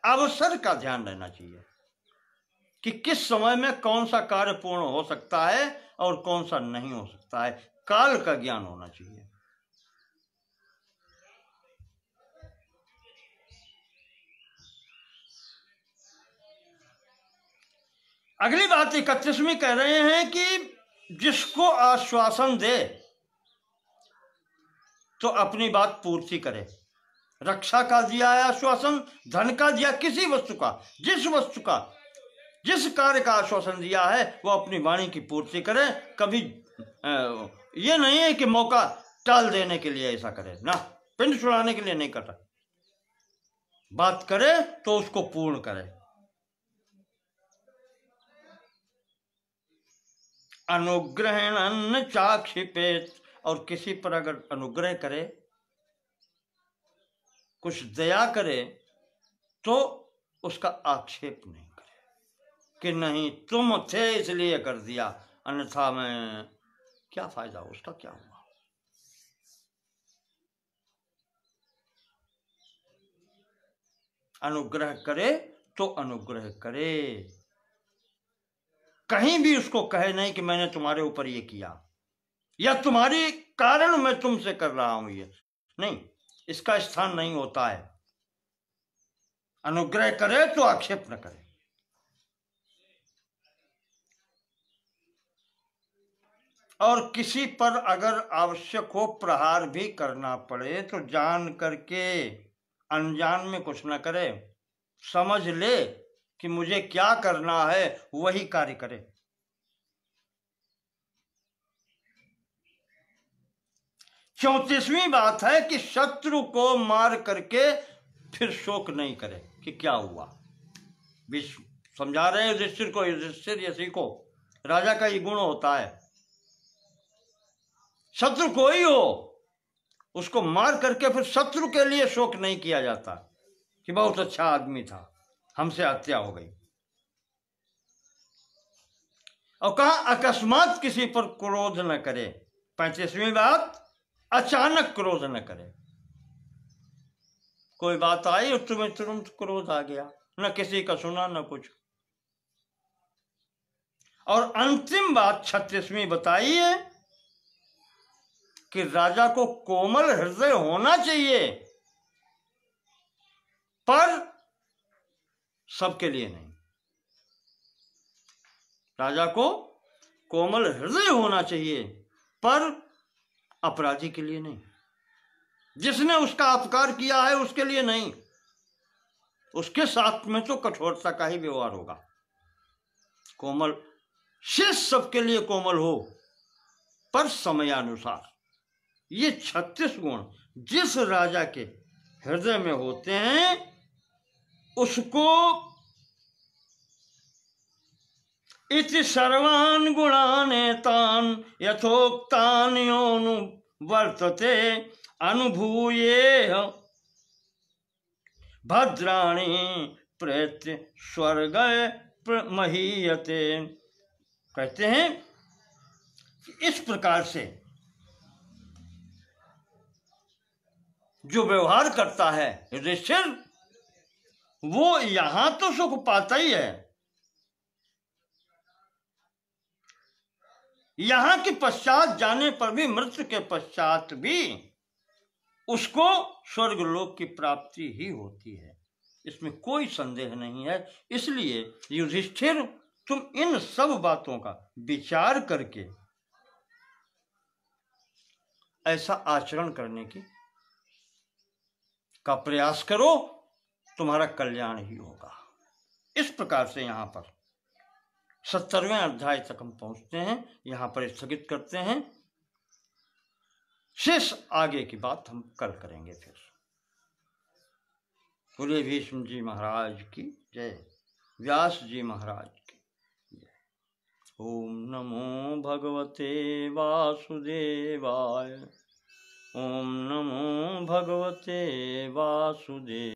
अवसर का ध्यान रहना चाहिए कि किस समय में कौन सा कार्य पूर्ण हो सकता है और कौन सा नहीं हो सकता है। काल का ज्ञान होना चाहिए। अगली बात 31वीं कह रहे हैं कि जिसको आश्वासन दे तो अपनी बात पूर्ति करे। रक्षा का दिया है आश्वासन, धन का दिया, किसी वस्तु का, जिस वस्तु का, जिस कार्य का आश्वासन दिया है वो अपनी वाणी की पूर्ति करे। कभी ये नहीं है कि मौका टाल देने के लिए ऐसा करे ना, पिंड छुड़ाने के लिए नहीं करता। बात करे तो उसको पूर्ण करे। अनुग्रहेण न चाक्षिपेत, और किसी पर अगर अनुग्रह करे, कुछ दया करे, तो उसका आक्षेप नहीं करे कि नहीं तुम थे इसलिए कर दिया, अन्यथा मैं क्या फायदा, उसका क्या हुआ। अनुग्रह करे तो अनुग्रह करे, कहीं भी उसको कहे नहीं कि मैंने तुम्हारे ऊपर ये किया या तुम्हारी कारण मैं तुमसे कर रहा हूं, ये नहीं, इसका स्थान नहीं होता है। अनुग्रह करे तो आक्षेप न करे। और किसी पर अगर आवश्यक हो प्रहार भी करना पड़े तो जान करके, अनजान में कुछ न करे, समझ ले कि मुझे क्या करना है, वही कार्य करे। चौंतीसवीं बात है कि शत्रु को मार करके फिर शोक नहीं करे कि क्या हुआ। विश्व समझा रहे हैं युधिष्ठिर को, युधिष्ठिर ये सीखो, राजा का ये गुण होता है, शत्रु कोई हो उसको मार करके फिर शत्रु के लिए शोक नहीं किया जाता कि बहुत अच्छा आदमी था, हमसे हत्या हो गई। और कहा अकस्मात किसी पर क्रोध न करे। 35वीं बात, अचानक क्रोध न करे। कोई बात आई और तुम्हें तुरंत क्रोध आ गया, न किसी का सुना न कुछ। और अंतिम बात 36वीं बताइए कि राजा को कोमल हृदय होना चाहिए, पर सबके लिए नहीं। राजा को कोमल हृदय होना चाहिए पर अपराधी के लिए नहीं, जिसने उसका अपकार किया है उसके लिए नहीं। उसके साथ में तो कठोरता का ही व्यवहार होगा। कोमल, शेष सबके लिए कोमल हो पर समयानुसार। ये 36 गुण जिस राजा के हृदय में होते हैं उसको इति सर्वान् गुणान् एतान् यथोक्तान् योऽनुवर्तते अनुभूयेह भद्राणि प्रेत्य स्वर्ग महीयते। कहते हैं कि इस प्रकार से जो व्यवहार करता है युधिष्ठिर, वो यहां तो सुख पाता ही है, यहां के पश्चात जाने पर भी, मृत्यु के पश्चात भी उसको स्वर्गलोक की प्राप्ति ही होती है, इसमें कोई संदेह नहीं है। इसलिए युधिष्ठिर, तुम इन सब बातों का विचार करके ऐसा आचरण करने का प्रयास करो, तुम्हारा कल्याण ही होगा। इस प्रकार से यहां पर 70वें अध्याय तक हम पहुंचते हैं, यहां पर स्थगित करते हैं। शेष आगे की बात हम कल करेंगे फिर। बोलिए भीष्म जी महाराज की जय, व्यास जी महाराज की जय। ओम नमो भगवते वासुदेवाय। ओम नमो भगवते वासुदेवाय।